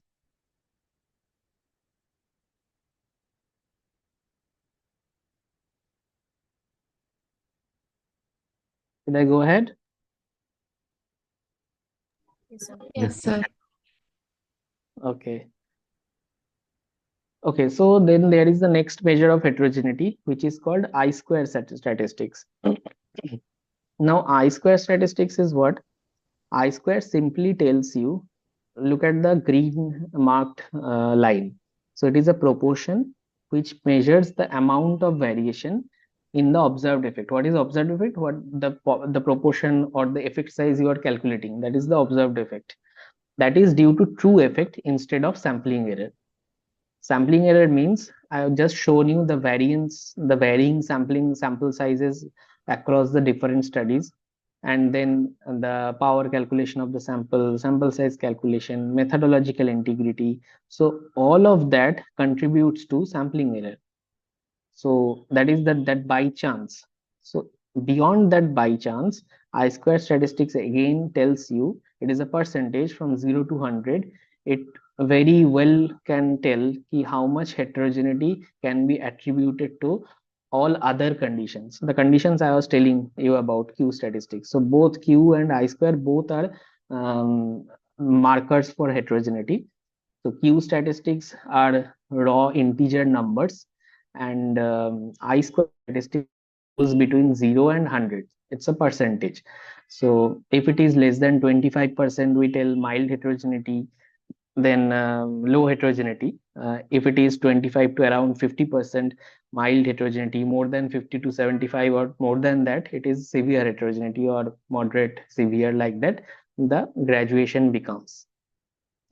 Should I go ahead? Yes, sir. Yes, sir. Okay. Okay, so then there is the next measure of heterogeneity, which is called I-square statistics. Now, I-square statistics is what? I-square simply tells you, look at the green marked line. So it is a proportion which measures the amount of variation in the observed effect. What is observed effect? What the proportion or the effect size you are calculating, that is the observed effect. That is due to true effect instead of sampling error. Sampling error means I have just shown you the variance, the varying sample sizes across the different studies, and then the power calculation of the sample size calculation, methodological integrity. So all of that contributes to sampling error. So that is that by chance. So beyond that by chance, I-square statistics again tells you it is a percentage from 0 to 100. It very well can tell how much heterogeneity can be attributed to all other conditions. The conditions I was telling you about Q statistics. So both Q and I-square both are markers for heterogeneity. So Q statistics are raw integer numbers, and I-square statistics goes between 0 and 100. It's a percentage. So if it is less than 25%, we tell mild heterogeneity, then low heterogeneity. If it is 25 to around 50%, mild heterogeneity. More than 50 to 75 or more than that, it is severe heterogeneity or moderate severe, like that the graduation becomes.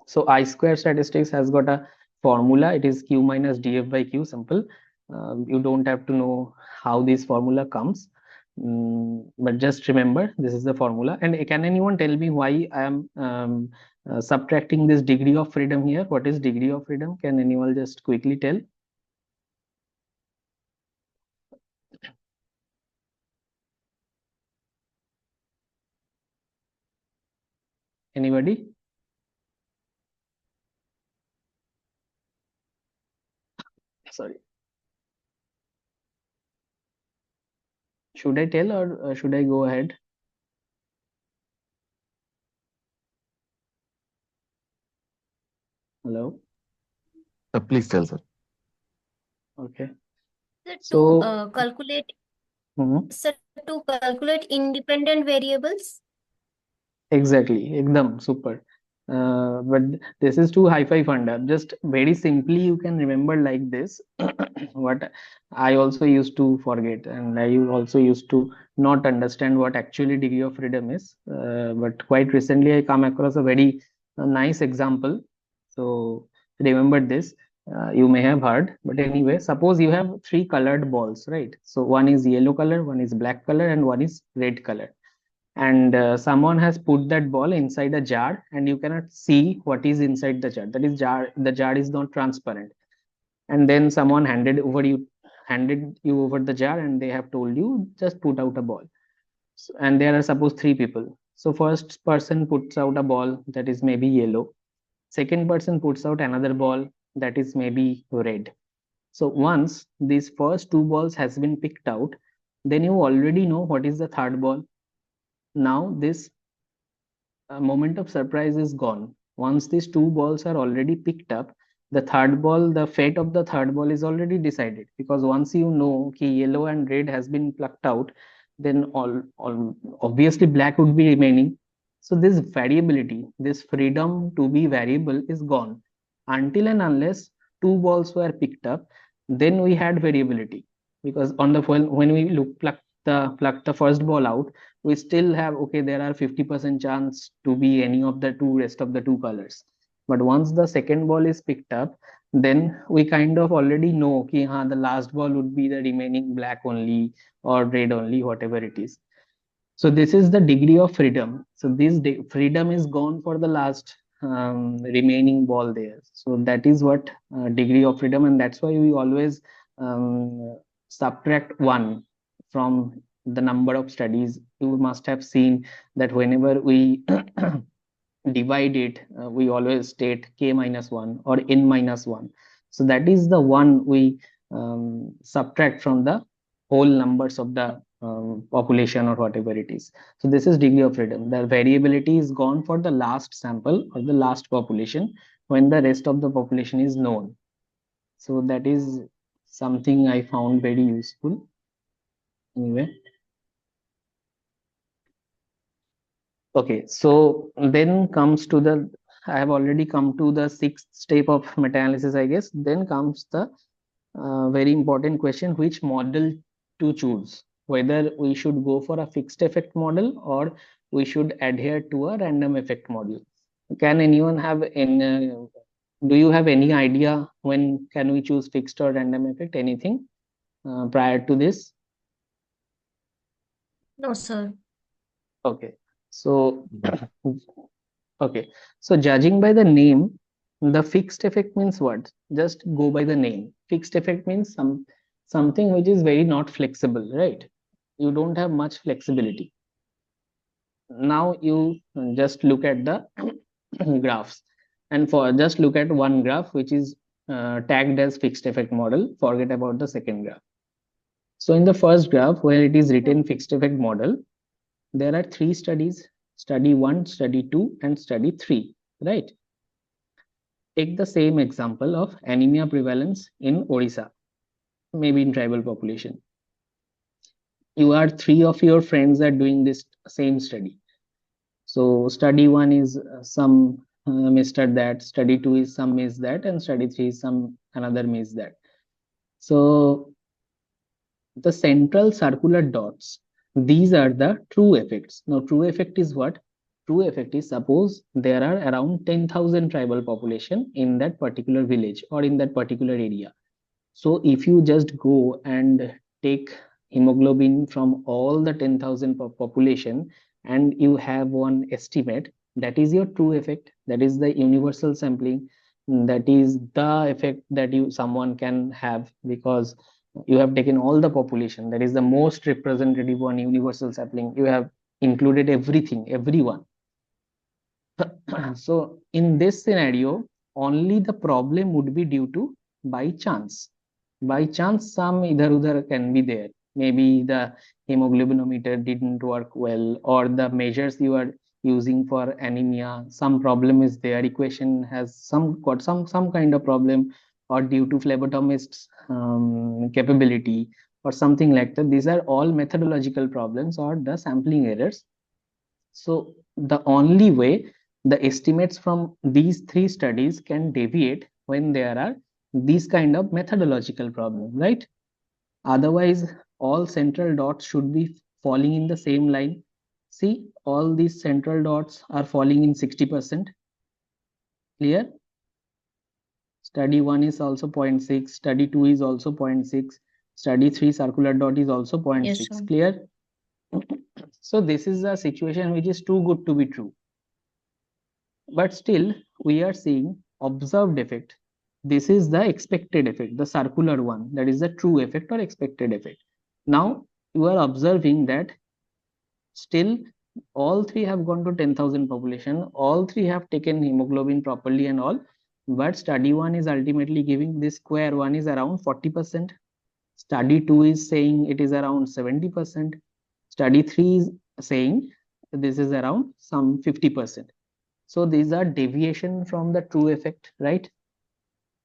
So I-square statistics has got a formula. It is Q minus DF by Q, simple. You don't have to know how this formula comes, but just remember this is the formula. And can anyone tell me why I am subtracting this degree of freedom here? What is degree of freedom? Can anyone just quickly tell? Anybody? Sorry. Should I tell or should I go ahead? Hello? Please tell, sir. Okay. Sir, So, to calculate, mhm. sir, to calculate independent variables. Exactly, ekdam super. But this is too hi-fi funda. Just very simply, you can remember like this. What I also used to forget, and I also used to not understand what actually degree of freedom is. But quite recently, I come across a very nice example. So remember this. You may have heard, but anyway, suppose you have three colored balls, right? So one is yellow color, one is black color, and one is red color. And someone has put that ball inside a jar, and you cannot see what is inside the jar. That is, the jar is not transparent. And then someone handed you over the jar, and they have told you just put out a ball. And there are suppose three people. So first person puts out a ball that is maybe yellow. Second person puts out another ball that is maybe red. So once these first two balls has been picked out, then you already know what is the third ball. Now this moment of surprise is gone. Once these two balls are already picked up, the third ball, the fate of the third ball is already decided, because once you know ki yellow and red has been plucked out, then all obviously black would be remaining. So this variability, this freedom to be variable is gone. until and unless two balls were picked up, then we had variability, because on the when we pluck the first ball out, we still have, okay, there are 50% chance to be any of the rest of the two colors. But once the second ball is picked up, then we kind of already know ki, the last ball would be the remaining black only or red only, whatever it is. So this is the degree of freedom. So this freedom is gone for the last remaining ball there. So that is what degree of freedom, and that's why we always subtract 1 from the number of studies. You must have seen that whenever we divide it, we always state k minus 1 or n minus 1. So that is the one we subtract from the whole numbers of the population or whatever it is. So this is degree of freedom. The variability is gone for the last sample or the last population when the rest of the population is known. So that is something I found very useful. Anyway. Okay, so then comes to the, I have already come to the 6th step of meta-analysis, I guess. Then comes the very important question, which model to choose, whether we should go for a fixed effect model or we should adhere to a random effect model. Can anyone have any, do you have any idea when can we choose fixed or random effect? Anything prior to this? No, sir. Okay, so okay, so judging by the name, the fixed effect means what? Just go by the name. Fixed effect means something which is very not flexible, right? You don't have much flexibility. Now you just look at the graphs, and for just look at one graph which is tagged as fixed effect model. Forget about the second graph. So in the first graph where it is written fixed effect model, there are 3 studies: study 1, study 2, and study 3, right? Take the same example of anemia prevalence in Orissa, maybe in tribal population. You are 3 of your friends are doing this same study. So study 1 is some missed that, study 2 is some missed that, and study 3 is some another missed that. So the central circular dots, these are the true effects. Now true effect is what? True effect is, suppose there are around 10,000 tribal population in that particular village or in that particular area. So if you just go and take hemoglobin from all the 10,000 population and you have one estimate, that is your true effect. That is the universal sampling. That is the effect that someone can have, because you have taken all the population. That is the most representative one, universal sampling. You have included everything, everyone. So in this scenario, only the problem would be due to by chance. By chance, some idhar udhar can be there. Maybe the hemoglobinometer didn't work well, or the measures you are using for anemia, some problem is there. Equation has got some kind of problem, or due to phlebotomist's capability or something like that. These are all methodological problems or the sampling errors. So the only way the estimates from these 3 studies can deviate when there are these kind of methodological problems, right? Otherwise, all central dots should be falling in the same line. See, all these central dots are falling in 60%. Clear? Study 1 is also 0.6, study 2 is also 0.6, study 3 circular dot is also 0.6. Yes, sir. Clear? So this is a situation which is too good to be true. But still, we are seeing observed effect. This is the expected effect, the circular one. That is the true effect or expected effect. Now, you are observing that still all 3 have gone to 10,000 population. All 3 have taken hemoglobin properly and all. But study 1 is ultimately giving this square one is around 40%. Study 2 is saying it is around 70%. Study 3 is saying this is around some 50%. So these are deviation from the true effect, right?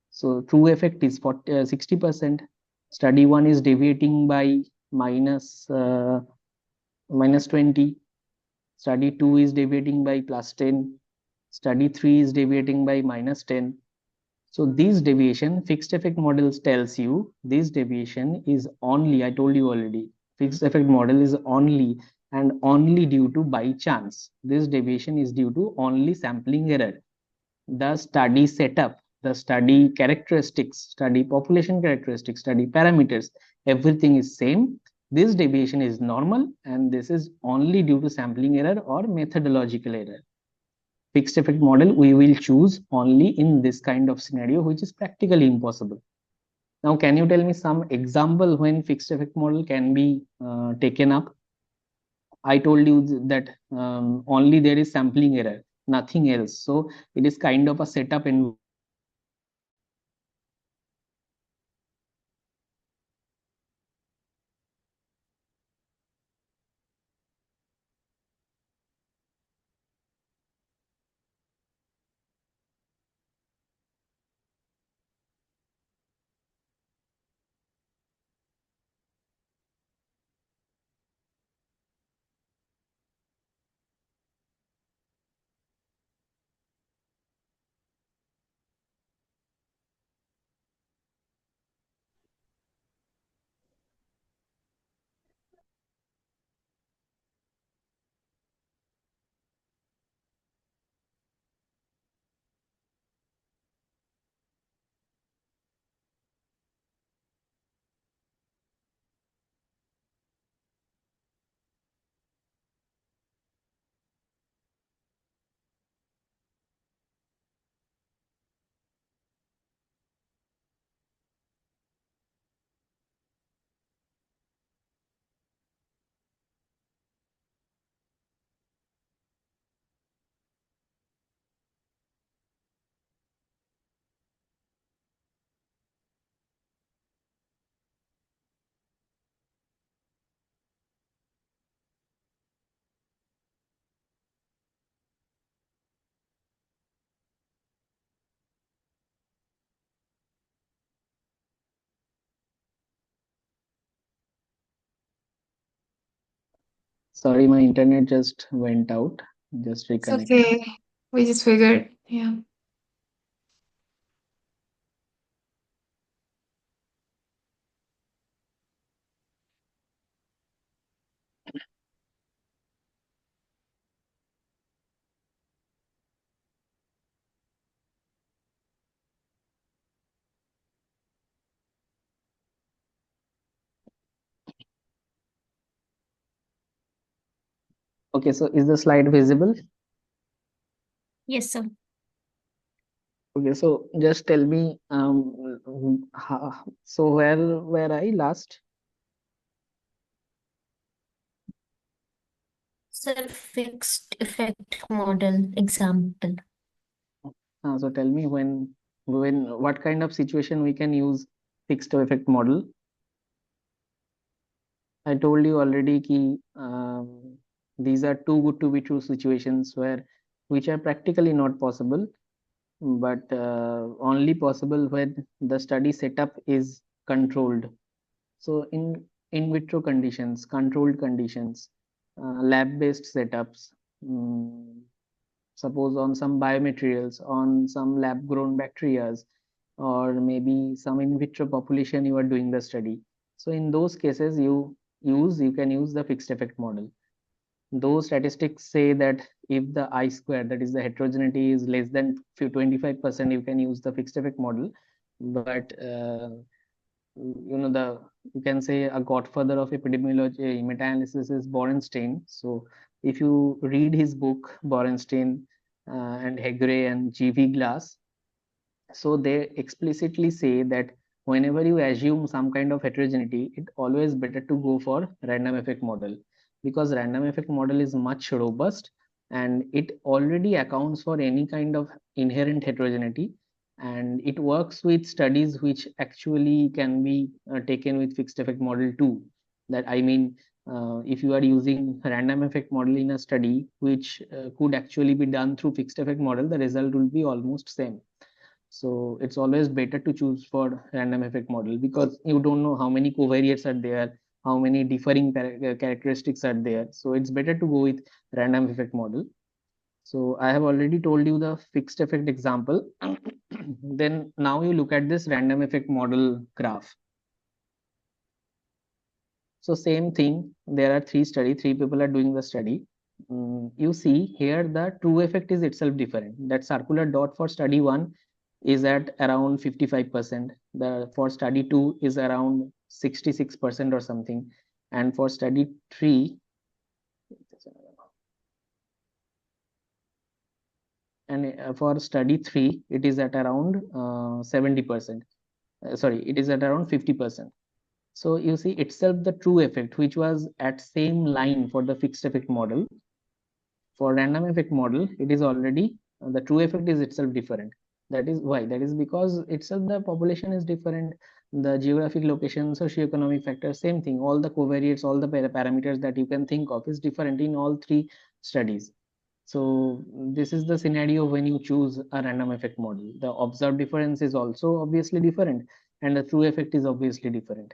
So true effect is 60%. Study 1 is deviating by minus 20. Study 2 is deviating by plus 10. Study 3 is deviating by minus 10. So this deviation, fixed effect models tells you this deviation is only, I told you already, fixed effect model is only and only due to by chance. This deviation is due to only sampling error. The study setup, the study characteristics, study population characteristics, study parameters, everything is same. This deviation is normal and this is only due to sampling error or methodological error. Fixed effect model we will choose only in this kind of scenario, which is practically impossible. Now, can you tell me some example when fixed effect model can be taken up? I told you that only there is sampling error, nothing else. So it is kind of a setup in sorry, my internet just went out. Just It's reconnect. okay. We just figured. Yeah. Okay, so is the slide visible? Yes, sir. Okay, so just tell me, so where were I last? Sir, fixed effect model example. So tell me what kind of situation we can use fixed effect model. I told you already ki these are too good to be true situations which are practically not possible, but only possible when the study setup is controlled. So in vitro conditions, controlled conditions, lab-based setups, suppose on some biomaterials, on some lab-grown bacteria, or maybe some in vitro population you are doing the study. So in those cases, you can use the fixed effect model. Those statistics say that if the I square, that is the heterogeneity, is less than 25%, you can use the fixed effect model. But you can say a godfather of epidemiology meta-analysis is Borenstein. So if you read his book Borenstein and Hegre and G.V. Glass, so they explicitly say that whenever you assume some kind of heterogeneity, it always better to go for random effect model, because random effect model is much robust and it already accounts for any kind of inherent heterogeneity, and it works with studies which actually can be taken with fixed effect model too. That I mean, if you are using random effect model in a study which could actually be done through fixed effect model, the result will be almost same. So it's always better to choose for random effect model, because you don't know how many covariates are there, how many differing characteristics are there. So it's better to go with random effect model. So I have already told you the fixed effect example. Then now you look at this random effect model graph. So same thing, there are three people are doing the study. You see here the true effect is itself different. That circular dot for study 1 is at around 55%. The for study 2 is around 66% or something. And for study 3, and for study 3, it is at around 70%. Sorry, it is at around 50%. So you see itself the true effect, which was at same line for the fixed effect model. For random effect model, it is already the true effect is itself different. That is why. That is because itself the population is different, the geographic location, socioeconomic factors, same thing. All the covariates, all the parameters that you can think of is different in all three studies. So this is the scenario when you choose a random effect model. The observed difference is also obviously different, and the true effect is obviously different.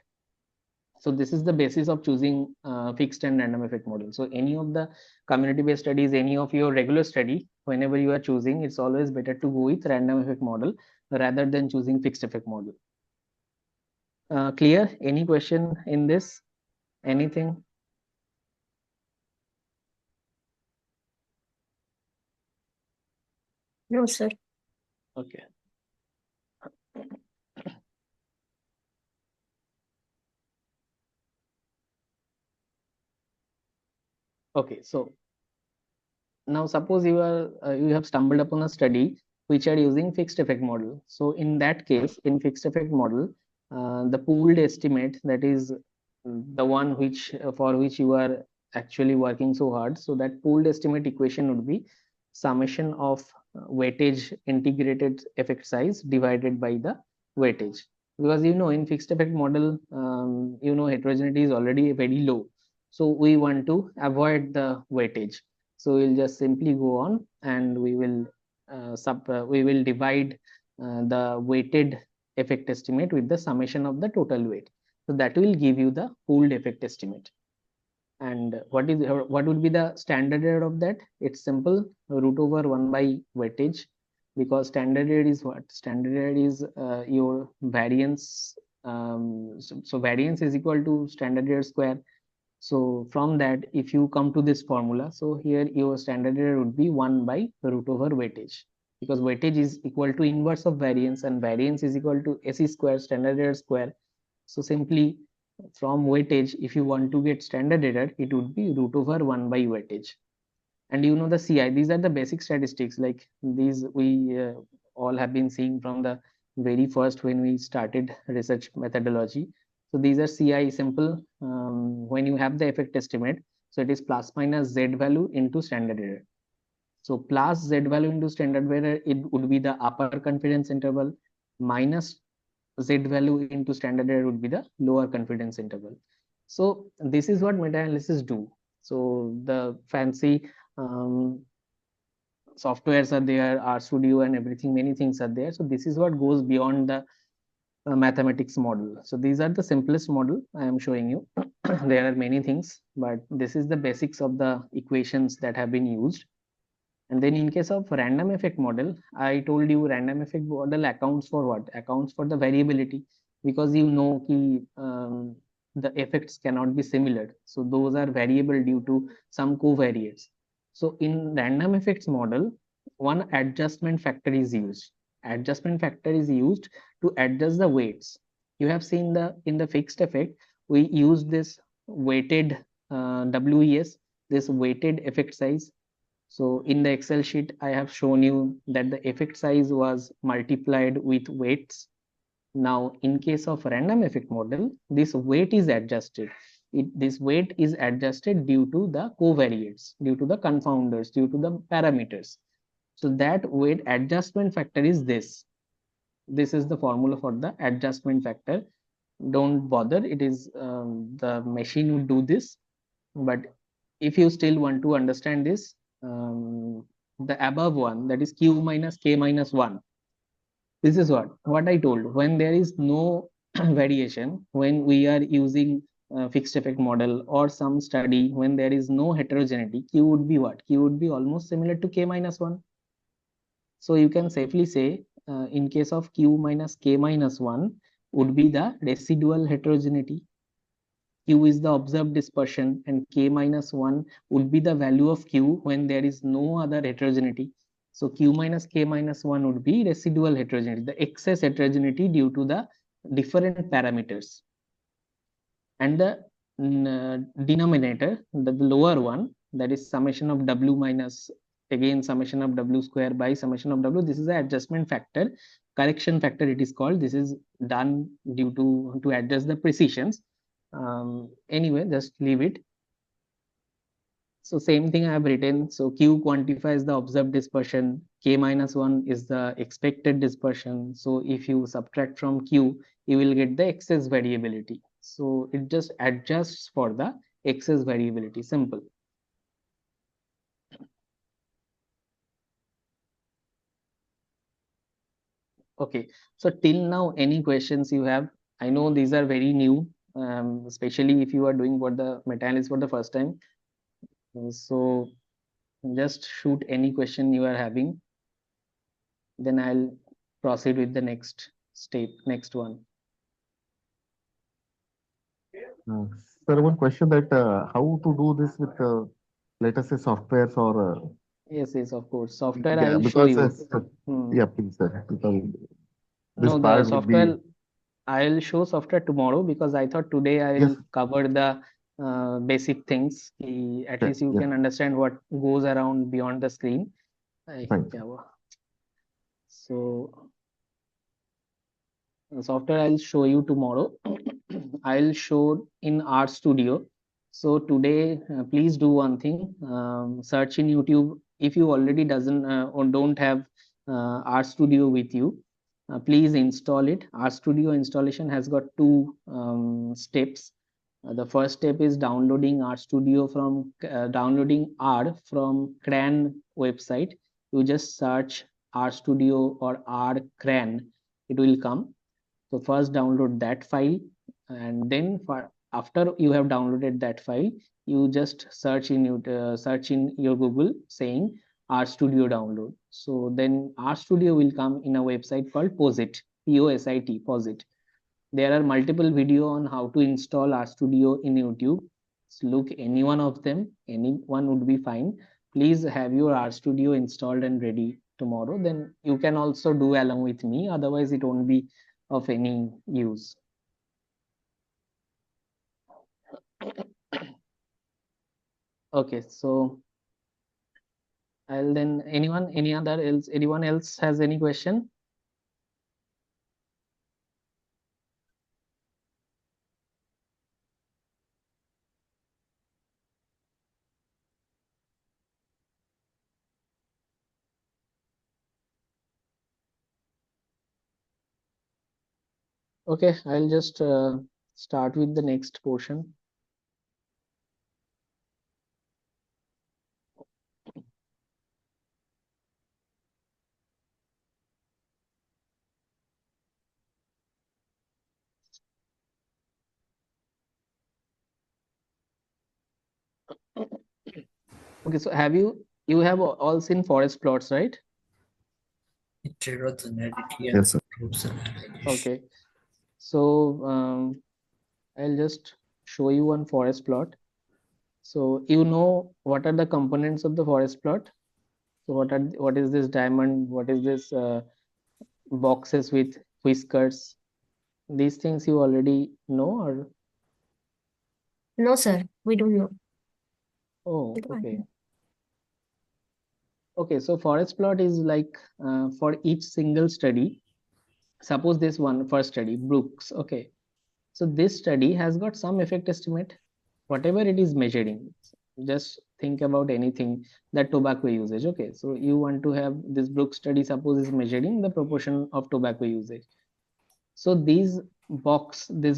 So this is the basis of choosing fixed and random effect model. So any of the community-based studies, any of your regular study, whenever you are choosing, it's always better to go with random effect model rather than choosing fixed effect model. Clear? Any question in this? Anything? No, sir. Okay. Okay, so now suppose you have stumbled upon a study which are using fixed effect model. So in that case, in fixed effect model, the pooled estimate, that is the one which for which you are actually working so hard. So that pooled estimate equation would be summation of weightage integrated effect size divided by the weightage. Because in fixed effect model, heterogeneity is already very low. So we want to avoid the weightage. So we'll just simply go on and we will divide the weighted effect estimate with the summation of the total weight. So that will give you the pooled effect estimate. And what would be the standard error of that? It's simple, root over 1 by weightage, because standard error is what? Standard error is your variance. So variance is equal to standard error square. So from that, if you come to this formula, so here your standard error would be 1 by root over weightage, because weightage is equal to inverse of variance and variance is equal to SE square, standard error square. So simply from weightage, if you want to get standard error, it would be root over 1 by weightage. And the CI, these are the basic statistics, like these we all have been seeing from the very first when we started research methodology. So these are CI simple. When you have the effect estimate, so it is plus minus Z value into standard error. So plus Z value into standard error, it would be the upper confidence interval, minus Z value into standard error would be the lower confidence interval. So this is what meta-analysis do. So the fancy softwares are there, RStudio and everything, many things are there. So this is what goes beyond the mathematics model. So these are the simplest model I am showing you. There are many things, but this is the basics of the equations that have been used. And then in case of random effect model, I told you random effect model accounts for what? Accounts for the variability, because the effects cannot be similar. So those are variable due to some covariates. So in random effects model, one adjustment factor is used. Adjustment factor is used to adjust the weights. You have seen in the fixed effect, we use this weighted WES, this weighted effect size. So in the Excel sheet, I have shown you that the effect size was multiplied with weights. Now, in case of random effect model, this weight is adjusted. This weight is adjusted due to the covariates, due to the confounders, due to the parameters. So that weight adjustment factor is this. This is the formula for the adjustment factor. Don't bother, it is the machine will do this. But if you still want to understand this, the above one, that is Q minus K minus 1. This is what I told. When there is no variation, when we are using fixed effect model or some study when there is no heterogeneity, Q would be what? Q would be almost similar to K minus 1. So you can safely say in case of Q minus K minus 1 would be the residual heterogeneity. Q is the observed dispersion and K minus 1 would be the value of Q when there is no other heterogeneity. So Q minus K minus 1 would be residual heterogeneity, the excess heterogeneity due to the different parameters. And the denominator, the lower one, that is summation of W minus, again summation of W square by summation of W. This is the adjustment factor, correction factor it is called. This is done due to adjust the precisions. Anyway, just leave it. So same thing I have written. So Q quantifies the observed dispersion. K minus 1 is the expected dispersion. So if you subtract from Q, you will get the excess variability. So it just adjusts for the excess variability. Simple. Okay. So till now, any questions you have? I know these are very new, especially if you are doing for the meta-analysis for the first time. So just shoot any question you are having. Then I'll proceed with the next step, next one. Sir, one question that how to do this with, let us say, softwares or. Yes, of course. Software Yeah, I'll show you. Yeah, please, sir. Because no, the software I'll show software tomorrow because I thought today I will cover the basic things. At least you can understand what goes around beyond the screen. So the software I'll show you tomorrow. I'll show in RStudio. So today, please do one thing, search in YouTube. If you already or don't have RStudio with you, please install it. RStudio installation has got two steps. The first step is downloading RStudio from downloading R from CRAN website. You just search RStudio or R CRAN, it will come. So first download that file, and then after you have downloaded that file, you just search in your Google saying RStudio download. So then RStudio will come in a website called POSIT, POSIT, POSIT. There are multiple videos on how to install RStudio in YouTube. So look any one of them, any one would be fine. Please have your RStudio installed and ready tomorrow. Then you can also do along with me. Otherwise, it won't be of any use. Okay, so I'll then anyone else has any question? Okay, I'll just start with the next portion. Okay, so you have all seen forest plots, right? Yes, sir. Okay, so I'll just show you one forest plot. So you know what are the components of the forest plot? So what is this diamond? What is this boxes with whiskers? These things you already know, or? No, sir, we don't know. Oh, okay. Okay, so forest plot is like for each single study. Suppose this one first study, Brooks. Okay, so this study has got some effect estimate, whatever it is measuring. Just think about anything, that tobacco usage. Okay, so you want to have this Brooks study, suppose is measuring the proportion of tobacco usage. So this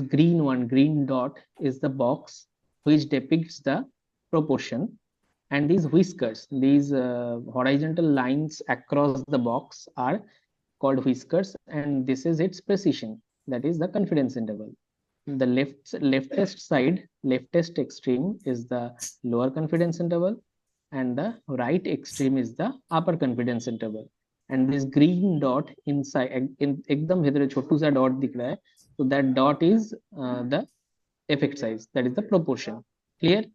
green dot is the box which depicts the proportion, and these whiskers, these horizontal lines across the box are called whiskers, and this is its precision, that is the confidence interval. The leftest extreme is the lower confidence interval, and the right extreme is the upper confidence interval. And this green dot inside, एकदम भीतर छोटू सा dot दिख रहा है, so that dot is the effect size, that is the proportion. Clear?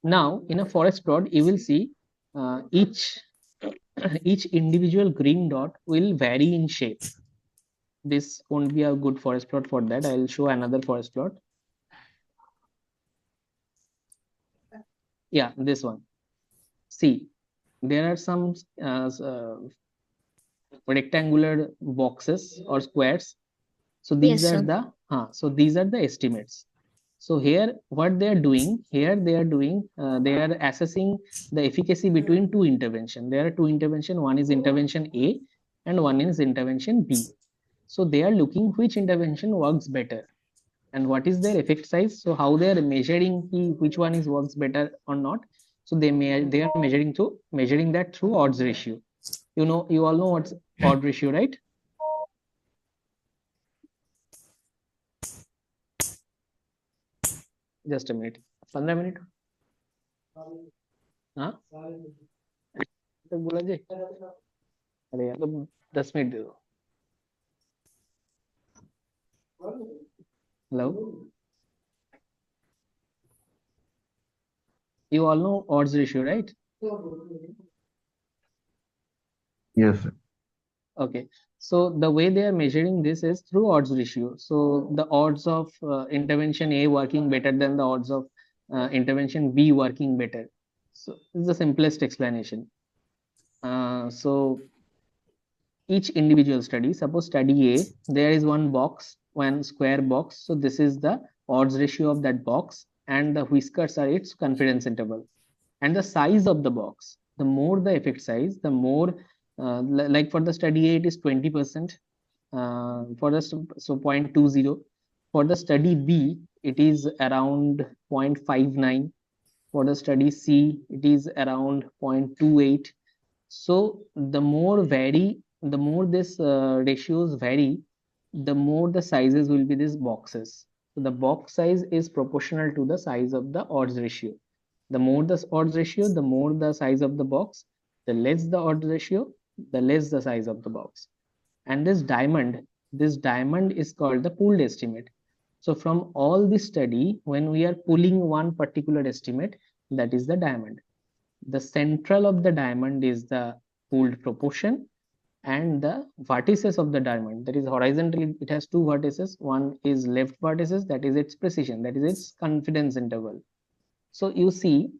Now in a forest plot you will see each individual green dot will vary in shape. This won't be a good forest plot. For that I will show another forest plot. Yeah, this one. See, there are some rectangular boxes or squares. So these Yes, are sir. these are the estimates. So here what they are doing, they are assessing the efficacy between two intervention. There are two intervention. One is intervention A and one is intervention B. So they are looking which intervention works better and what is their effect size. So how they are measuring which one is works better or not. So they are measuring that through odds ratio. You all know what's odd ratio, right? Just a minute. 15 minute. हाँ तो बोला जी अरे यार तो 10 minute दे दो. Hello. You all know odds ratio, right? Yes, sir. Okay. So the way they are measuring this is through odds ratio. So the odds of intervention A working better than the odds of intervention B working better. So this is the simplest explanation. So each individual study, suppose study A, there is one square box. So this is the odds ratio of that box, and the whiskers are its confidence interval. And the size of the box, the more the effect size, the more, like for the study A, it is 20%. For the 0.20. For the study B, it is around 0.59. For the study C, it is around 0.28. So the more this ratios vary, the more the sizes will be these boxes. So the box size is proportional to the size of the odds ratio. The more the odds ratio, the more the size of the box. The less the odds ratio, the less the size of the box. And this diamond is called the pooled estimate. So from all this study, when we are pulling one particular estimate, that is the diamond. The central of the diamond is the pooled proportion, and the vertices of the diamond, that is horizontally, it has two vertices. One is left vertices, that is its precision, that is its confidence interval. So you see,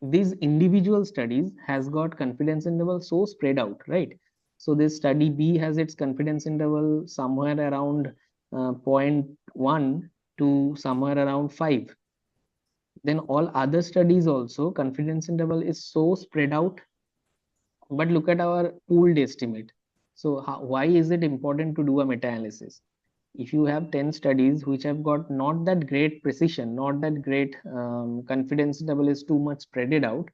these individual studies has got confidence interval so spread out, right? So this study B has its confidence interval somewhere around 0.1 to somewhere around 5. Then all other studies also confidence interval is so spread out. But look at our pooled estimate. So why is it important to do a meta-analysis? If you have 10 studies which have got not that great precision, not that great confidence interval is too much spreaded out,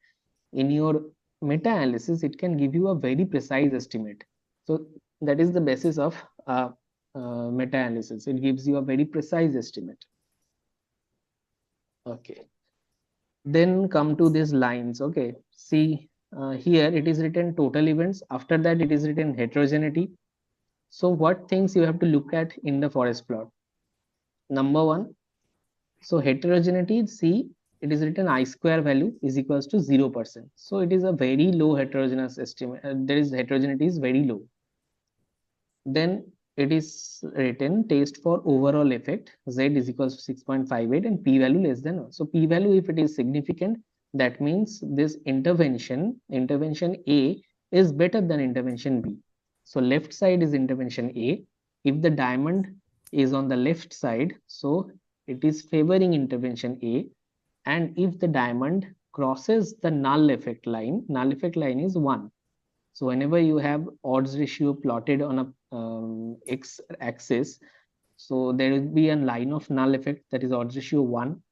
in your meta-analysis, it can give you a very precise estimate. So that is the basis of meta-analysis. It gives you a very precise estimate. Okay. Then come to these lines. Okay. See, here it is written total events. After that, it is written heterogeneity. So what things you have to look at in the forest plot? Number one, so heterogeneity, see, it is written I square value is equals to 0%. So it is a very low heterogeneous estimate. Heterogeneity is very low. Then it is written test for overall effect, Z is equals to 6.58 and p value less than 1. So p value, if it is significant, that means this intervention A is better than intervention B. So left side is intervention A. If the diamond is on the left side, so it is favoring intervention A. And if the diamond crosses the null effect line is 1. So whenever you have odds ratio plotted on a x axis, so there will be a line of null effect, that is odds ratio 1.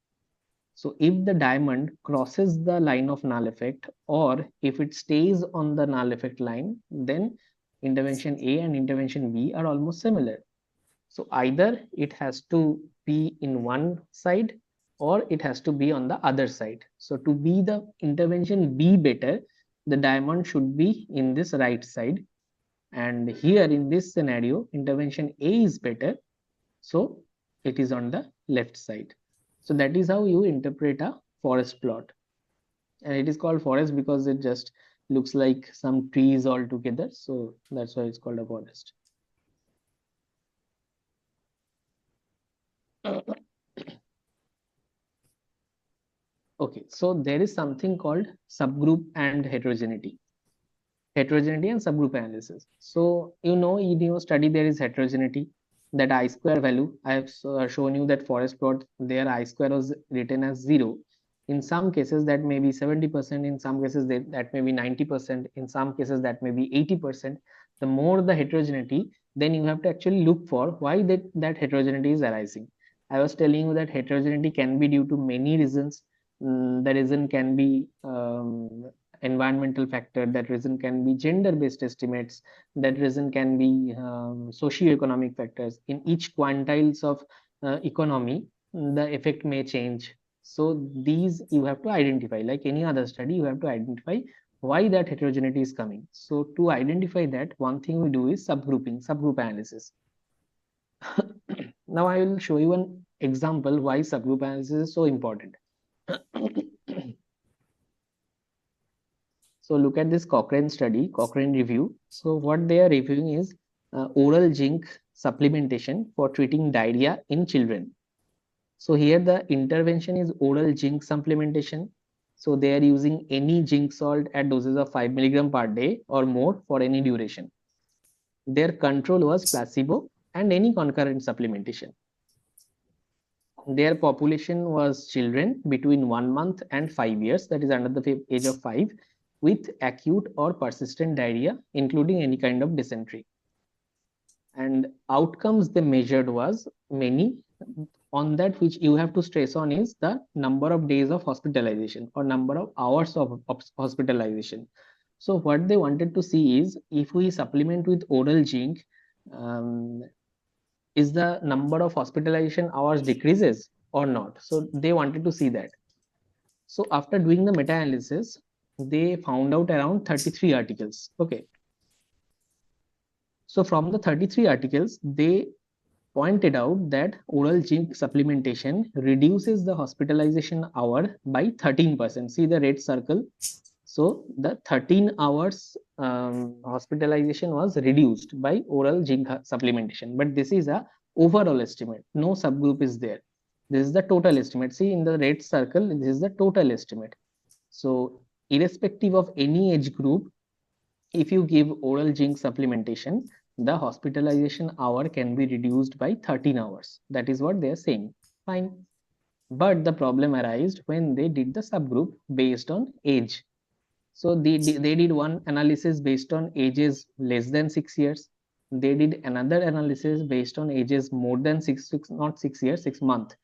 So if the diamond crosses the line of null effect, or if it stays on the null effect line, then intervention A and intervention B are almost similar. So either it has to be in one side or it has to be on the other side. So to be the intervention be better, the diamond should be in this right side. And here in this scenario, intervention A is better, so it is on the left side. So that is how you interpret a forest plot. And it is called forest because it just looks like some trees all together. So that's why it's called a forest. Okay, so there is something called subgroup and heterogeneity. Heterogeneity and subgroup analysis. So in your study there is heterogeneity, that I-square value. I have shown you that forest plot, their I-square was written as 0. In some cases that may be 70%, in some cases that may be 90%, in some cases that may be 80%. The more the heterogeneity, then you have to actually look for why that heterogeneity is arising. I was telling you that heterogeneity can be due to many reasons. The reason can be environmental factor, that reason can be gender-based estimates, that reason can be socio-economic factors. In each quintiles of economy, the effect may change. So these you have to identify, like any other study, you have to identify why that heterogeneity is coming. So to identify that, one thing we do is subgrouping, subgroup analysis. Now I will show you an example why subgroup analysis is so important. So look at this Cochrane study, Cochrane review. So what they are reviewing is oral zinc supplementation for treating diarrhea in children. So here the intervention is oral zinc supplementation. So they are using any zinc salt at doses of 5 milligram per day or more for any duration. Their control was placebo and any concurrent supplementation. Their population was children between 1 month and 5 years, that is under the age of 5, with acute or persistent diarrhea, including any kind of dysentery. And outcomes they measured was many. On that, which you have to stress on is the number of days of hospitalization or number of hours of hospitalization. So what they wanted to see is if we supplement with oral zinc, is the number of hospitalization hours decreases or not? So they wanted to see that. So after doing the meta-analysis, they found out around 33 articles. Okay. So from the 33 articles, they pointed out that oral zinc supplementation reduces the hospitalization hour by 13%. See the red circle. So the 13 hours hospitalization was reduced by oral zinc supplementation. But this is a overall estimate. No subgroup is there. This is the total estimate. See in the red circle, this is the total estimate. So irrespective of any age group, if you give oral zinc supplementation, the hospitalization hour can be reduced by 13 hours. That is what they are saying. Fine. But the problem arose when they did the subgroup based on age. So they did one analysis based on ages less than 6 years. They did another analysis based on ages more than 6 months.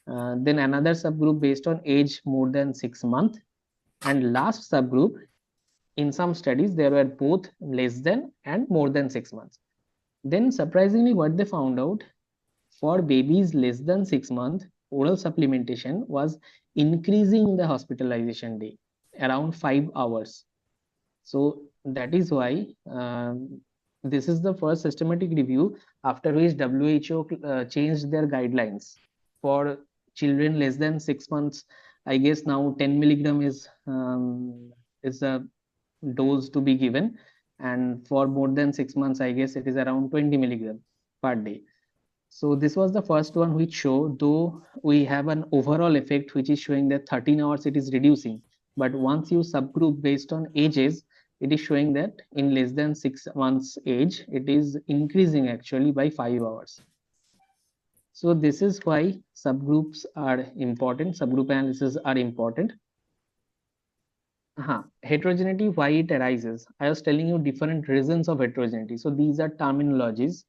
Then another subgroup based on age more than 6 months. And last subgroup, in some studies, there were both less than and more than 6 months. Then surprisingly, what they found out, for babies less than 6 months, oral supplementation was increasing the hospitalization day around 5 hours. So that is why this is the first systematic review after which WHO changed their guidelines for children less than 6 months. I guess now 10 milligram is a dose to be given, and for more than 6 months, I guess it is around 20 milligram per day. So this was the first one which showed, though we have an overall effect which is showing that 13 hours it is reducing, but once you subgroup based on ages, it is showing that in less than 6 months age, it is increasing actually by 5 hours. So this is why subgroups are important, subgroup analysis are important. Heterogeneity, why it arises? I was telling you different reasons of heterogeneity. So these are terminologies.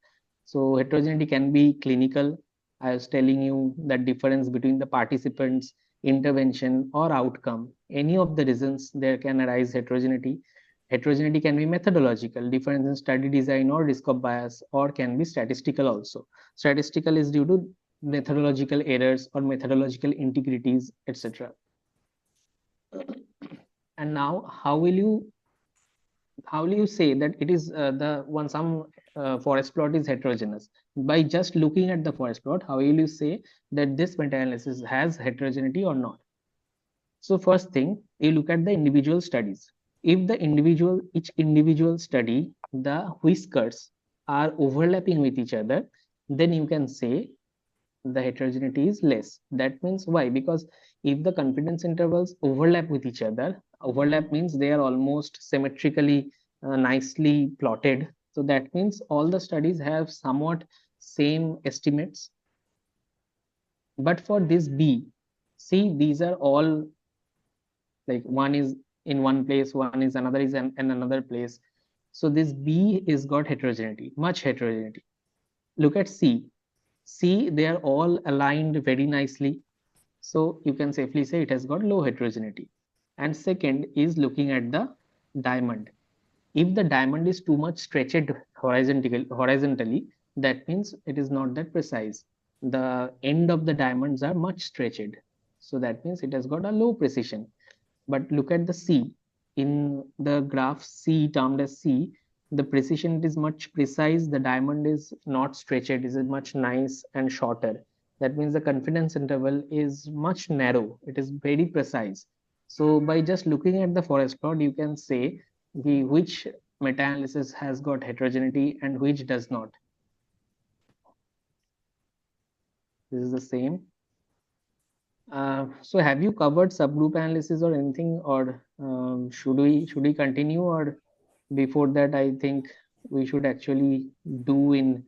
So heterogeneity can be clinical. I was telling you the difference between the participants, intervention or outcome. Any of the reasons there can arise heterogeneity. Heterogeneity can be methodological, difference in study design or risk of bias, or can be statistical also. Statistical is due to methodological errors or methodological integrities, etc. And now, how will you say that it is some forest plot is heterogeneous? By just looking at the forest plot, how will you say that this meta-analysis has heterogeneity or not? So first thing, you look at the individual studies. If each individual study, the whiskers are overlapping with each other, then you can say the heterogeneity is less. That means why? Because if the confidence intervals overlap with each other, overlap means they are almost symmetrically nicely plotted. So that means all the studies have somewhat same estimates. But for this B, see, these are all like one is in one place, one is another is in another place. So this B is got heterogeneity, much heterogeneity. Look at C. C, they are all aligned very nicely. So you can safely say it has got low heterogeneity. And second is looking at the diamond. If the diamond is too much stretched horizontally, that means it is not that precise. The end of the diamonds are much stretched. So that means it has got a low precision. But look at the C. In the graph C termed as C, the precision is much precise. The diamond is not stretched, it is much nice and shorter. That means the confidence interval is much narrow. It is very precise. So by just looking at the forest plot, you can say which meta-analysis has got heterogeneity and which does not. This is the same. So have you covered subgroup analysis or anything, or should we continue, or before that I think we should actually do in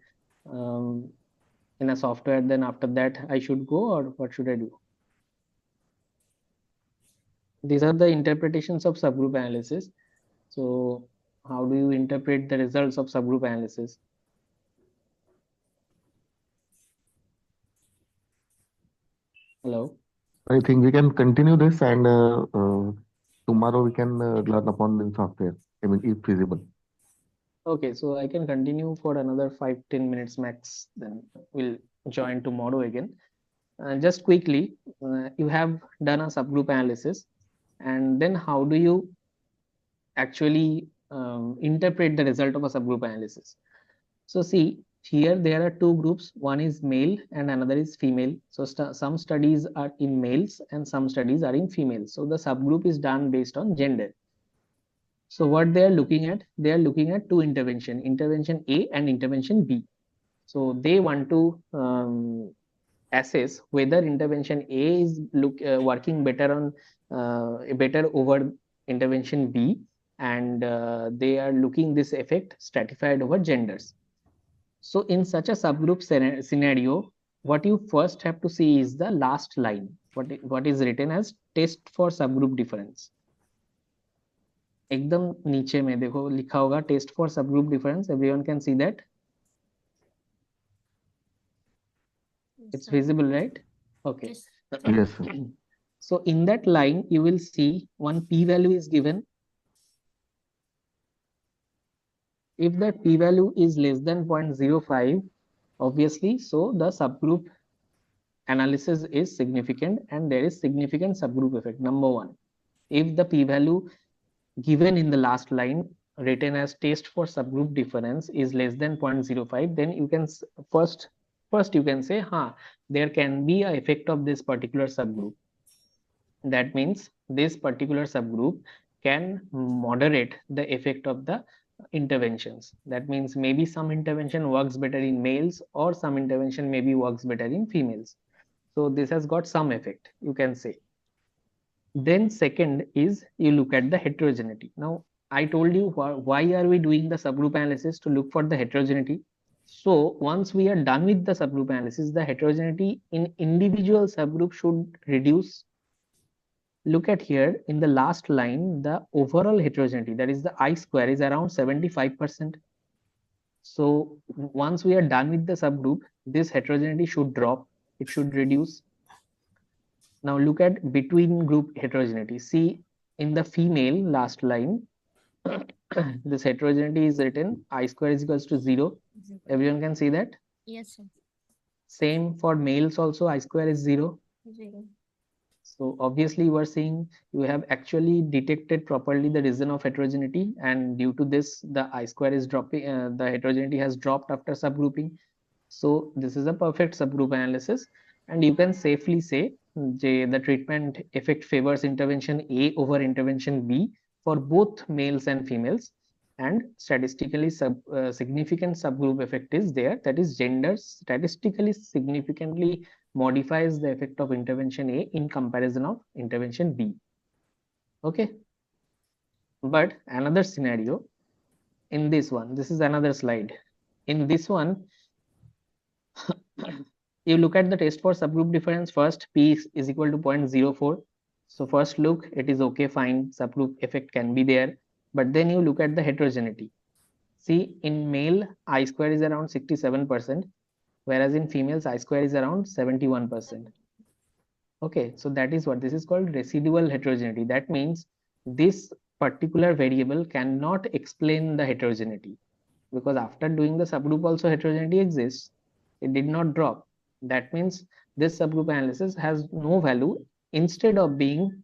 a software, then after that I should go, or what should I do? These are the interpretations of subgroup analysis. So how do you interpret the results of subgroup analysis? Hello? I think we can continue this, and tomorrow we can learn upon the software, I mean, if feasible. Okay, so I can continue for another 5-10 minutes max, then we'll join tomorrow again. Just quickly, you have done a subgroup analysis, and then how do you actually interpret the result of a subgroup analysis? So see, here there are two groups, one is male and another is female. So some studies are in males and some studies are in females. So the subgroup is done based on gender. So what they are looking at, they are looking at two intervention A and intervention B. So they want to assess whether intervention A is working better over intervention B, and they are looking this effect stratified over genders. So in such a subgroup scenario, what you first have to see is the last line, what is written as test for subgroup difference. एकदम नीचे में देखो लिखा होगा test for subgroup difference. Everyone can see that. It's visible, right? Okay. Yes, sir. So in that line, you will see one p-value is given. If that p-value is less than 0.05, obviously, so the subgroup analysis is significant and there is significant subgroup effect. Number one, if the p-value given in the last line written as test for subgroup difference is less than 0.05, then you can first you can say, there can be an effect of this particular subgroup. That means this particular subgroup can moderate the effect of the interventions. That means maybe some intervention works better in males or some intervention maybe works better in females. So this has got some effect, you can say. Then second is you look at the heterogeneity. Now I told you why are we doing the subgroup analysis? To look for the heterogeneity. So once we are done with the subgroup analysis, the heterogeneity in individual subgroup should reduce. Look at here in the last line, the overall heterogeneity, that is the I-square, is around 75%. So once we are done with the subgroup, this heterogeneity should drop, it should reduce. Now look at between group heterogeneity. See in the female last line, this heterogeneity is written I square is equals to 0. Everyone can see that. Yes, sir. Same for males also, I square is 0. 0. So obviously you are seeing you have actually detected properly the reason of heterogeneity, and due to this the I square is dropping, the heterogeneity has dropped after subgrouping. So this is a perfect subgroup analysis, and you can safely say the treatment effect favors intervention A over intervention B for both males and females, and statistically significant subgroup effect is there, that is gender statistically significantly modifies the effect of intervention A in comparison of intervention B. Okay, but another scenario in this one, this is another slide. In this one, you look at the test for subgroup difference first, P is equal to 0.04. So first look, it is okay, fine, subgroup effect can be there. But then you look at the heterogeneity. See, in male, I square is around 67%, whereas in females, I square is around 71%. Okay, so that is what this is called residual heterogeneity. That means this particular variable cannot explain the heterogeneity, because after doing the subgroup also heterogeneity exists. It did not drop. That means this subgroup analysis has no value instead of being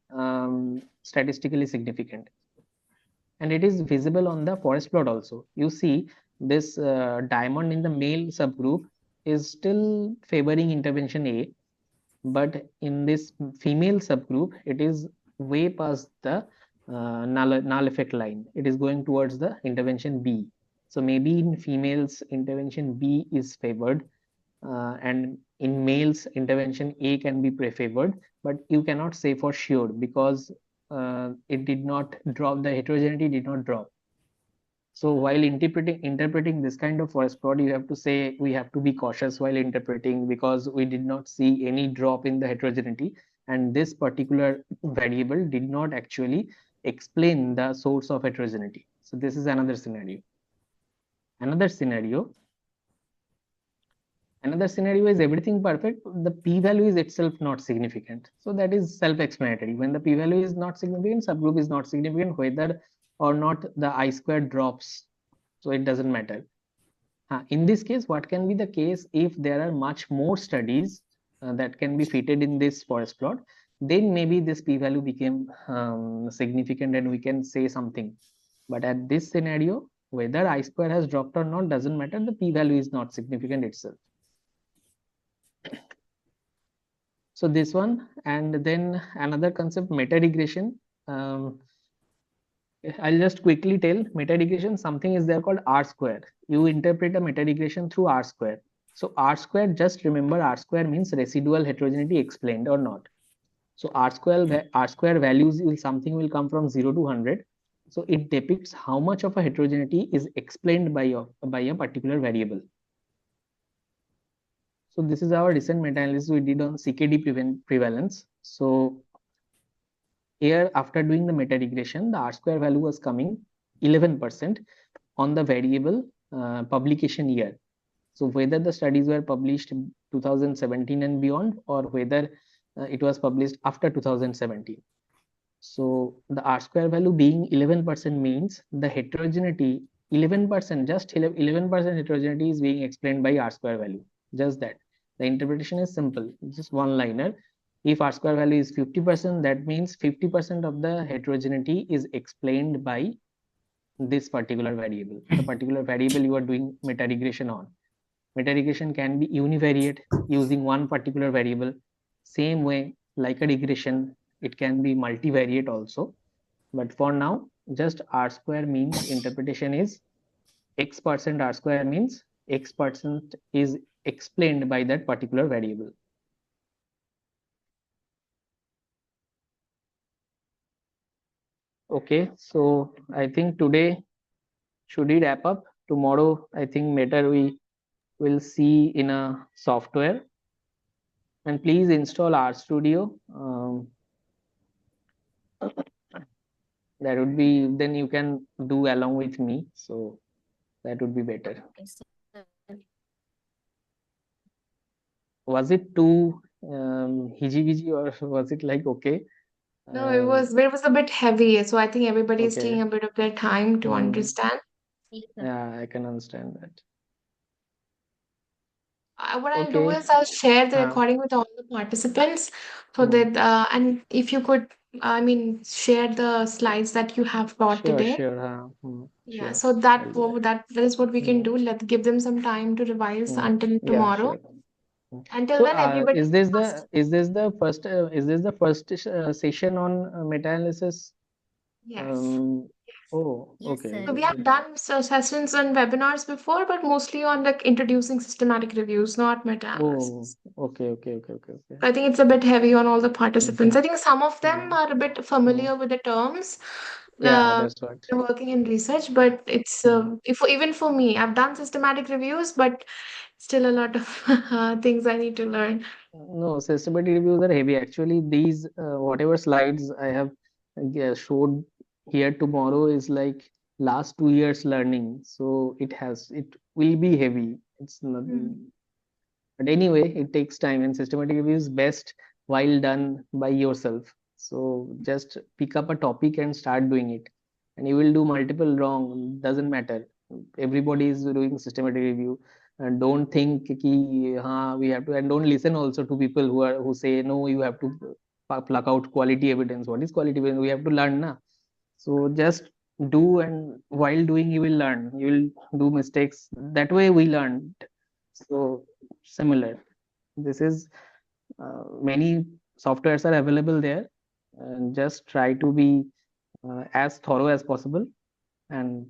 statistically significant. And it is visible on the forest plot also. You see this diamond in the male subgroup is still favoring intervention A, but in this female subgroup, it is way past the null effect line. It is going towards the intervention B. So maybe in females, intervention B is favored, and in males, intervention A can be favored, but you cannot say for sure because it did not drop, the heterogeneity did not drop. So while interpreting this kind of forest plot, you have to say we have to be cautious while interpreting, because we did not see any drop in the heterogeneity, and this particular variable did not actually explain the source of heterogeneity. So this is another scenario. Another scenario is everything perfect, the p-value is itself not significant. So that is self-explanatory. When the p-value is not significant, subgroup is not significant, whether or not the I square drops, so it doesn't matter. In this case, what can be the case if there are much more studies that can be fitted in this forest plot, then maybe this p-value became significant and we can say something. But at this scenario, whether I square has dropped or not doesn't matter, the p-value is not significant itself. So this one, and then another concept, meta-regression. I'll just quickly tell meta-regression, something is there called R square. You interpret a meta-regression through R square. So R square, just remember R square means residual heterogeneity explained or not. So R square values something will come from 0 to 100. So it depicts how much of a heterogeneity is explained by a particular variable. So this is our recent meta-analysis we did on CKD prevalence. So here, after doing the meta-regression, the R square value was coming 11% on the variable publication year. So whether the studies were published in 2017 and beyond, or whether it was published after 2017. So the R square value being 11% means the heterogeneity 11%, just 11% heterogeneity is being explained by R square value. Just that. The interpretation is simple, just one liner. If R square value is 50%, that means 50% of the heterogeneity is explained by this particular variable, the particular variable you are doing meta-regression on. Meta-regression can be univariate using one particular variable. Same way, like a regression, it can be multivariate also. But for now, just R square means interpretation is X% R square means X% is explained by that particular variable. Okay, so I think today should we wrap up? Tomorrow, I think better we will see in a software. And please install RStudio. That would be, then you can do along with me. So that would be better. Okay, sir. Was it too hiji-biji, or was it like okay? No, it was a bit heavy, so I think everybody is Okay. taking a bit of their time to understand. Yes, sir. Yeah, I can understand that. What I'll do Okay. is I'll share the Huh. recording with all the participants so Hmm. that and if you could, I mean, share the slides that you have brought Sure, today. sure. Huh. Yeah, Sure. so I'll do that is what we can Hmm. do. Let's give them some time to revise Hmm. until Yeah, tomorrow. sure. Until So, then, everybody is this the first session on meta-analysis? yes. Oh, Yes, okay, sir. So we okay. have done sessions and webinars before, but mostly on like introducing systematic reviews, not meta-analysis. Oh, okay. I think it's a bit heavy on all the participants. Mhm. I think some of them Hmm. are a bit familiar with the terms. Yeah, that's what. They're working in research, but it's Hmm. even for me, I've done systematic reviews, but still a lot of things I need to learn. No, systematic reviews are heavy. Actually, these whatever slides I have showed here tomorrow is like last 2 years learning. So it will be heavy. It's not, but anyway, it takes time, and systematic review is best while done by yourself. So just pick up a topic and start doing it, and you will do multiple wrong. Doesn't matter. Everybody is doing systematic review, and don't think ki, we have to, and don't listen also to people who say no, you have to pluck out quality evidence. What is quality evidence? We have to learn, na. So just do, and while doing, you will learn. You will do mistakes. That way, we learn. So similar. This is many softwares are available there, and just try to be as thorough as possible and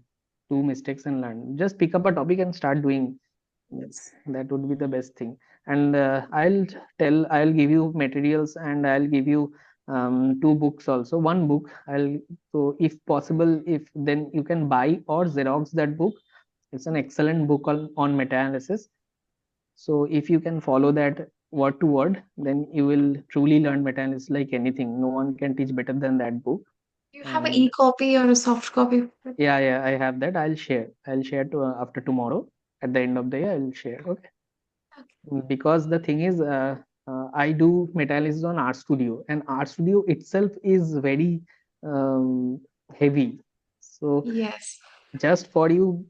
do mistakes and learn. Just pick up a topic and start doing. Yes, that would be the best thing. And I'll give you materials, and I'll give you 2 books also. One book so if possible, if then you can buy or Xerox that book. It's an excellent book on meta-analysis. So if you can follow that word to word, then you will truly learn meta-analysis like anything. No one can teach better than that book. Do you have an And e-copy or a soft copy? yeah, I have that. I'll share to after tomorrow. At the end of the day, I'll share. Okay. Because the thing is, I do meta-analysis on RStudio, and RStudio itself is very heavy. So Yes. just for you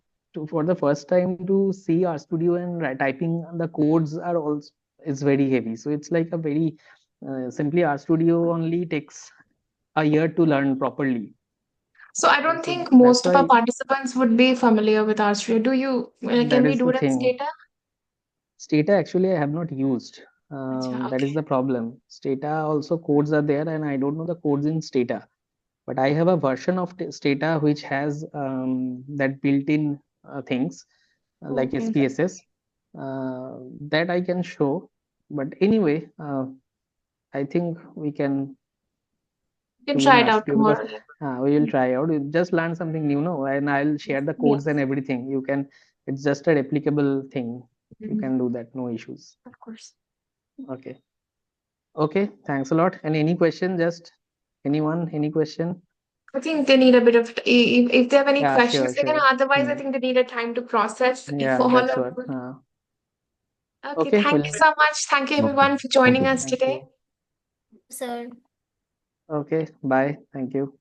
for the first time to see RStudio and typing the codes are also is very heavy. So it's like a very simply RStudio only takes a year to learn properly. So I don't So think that's most of our why participants would be familiar with RStudio. Do you? Can that we is do the it in thing. Stata? Stata actually I have not used. Acha, That is okay. the problem. Stata also codes are there, and I don't know the codes in Stata. But I have a version of Stata which has that built-in things like Okay. SPSS that I can show. But anyway, I think we can You can do in try it out RStudio because tomorrow. we will try out. You just learn something new, no? And I'll share the codes and everything. You can. It's just a replicable thing. You can do that, no issues. Of course. Okay. Okay. Thanks a lot. And any question? Just anyone? Any question? I think they need a bit of if they have any Yeah, questions, they can. sure. Otherwise, I think they need a time to process if Yeah, all that's are what. good. Okay, Okay, thank you so much. Thank you Okay. everyone for Thank joining you. us thank today. you. Sir. Okay, bye. Thank you.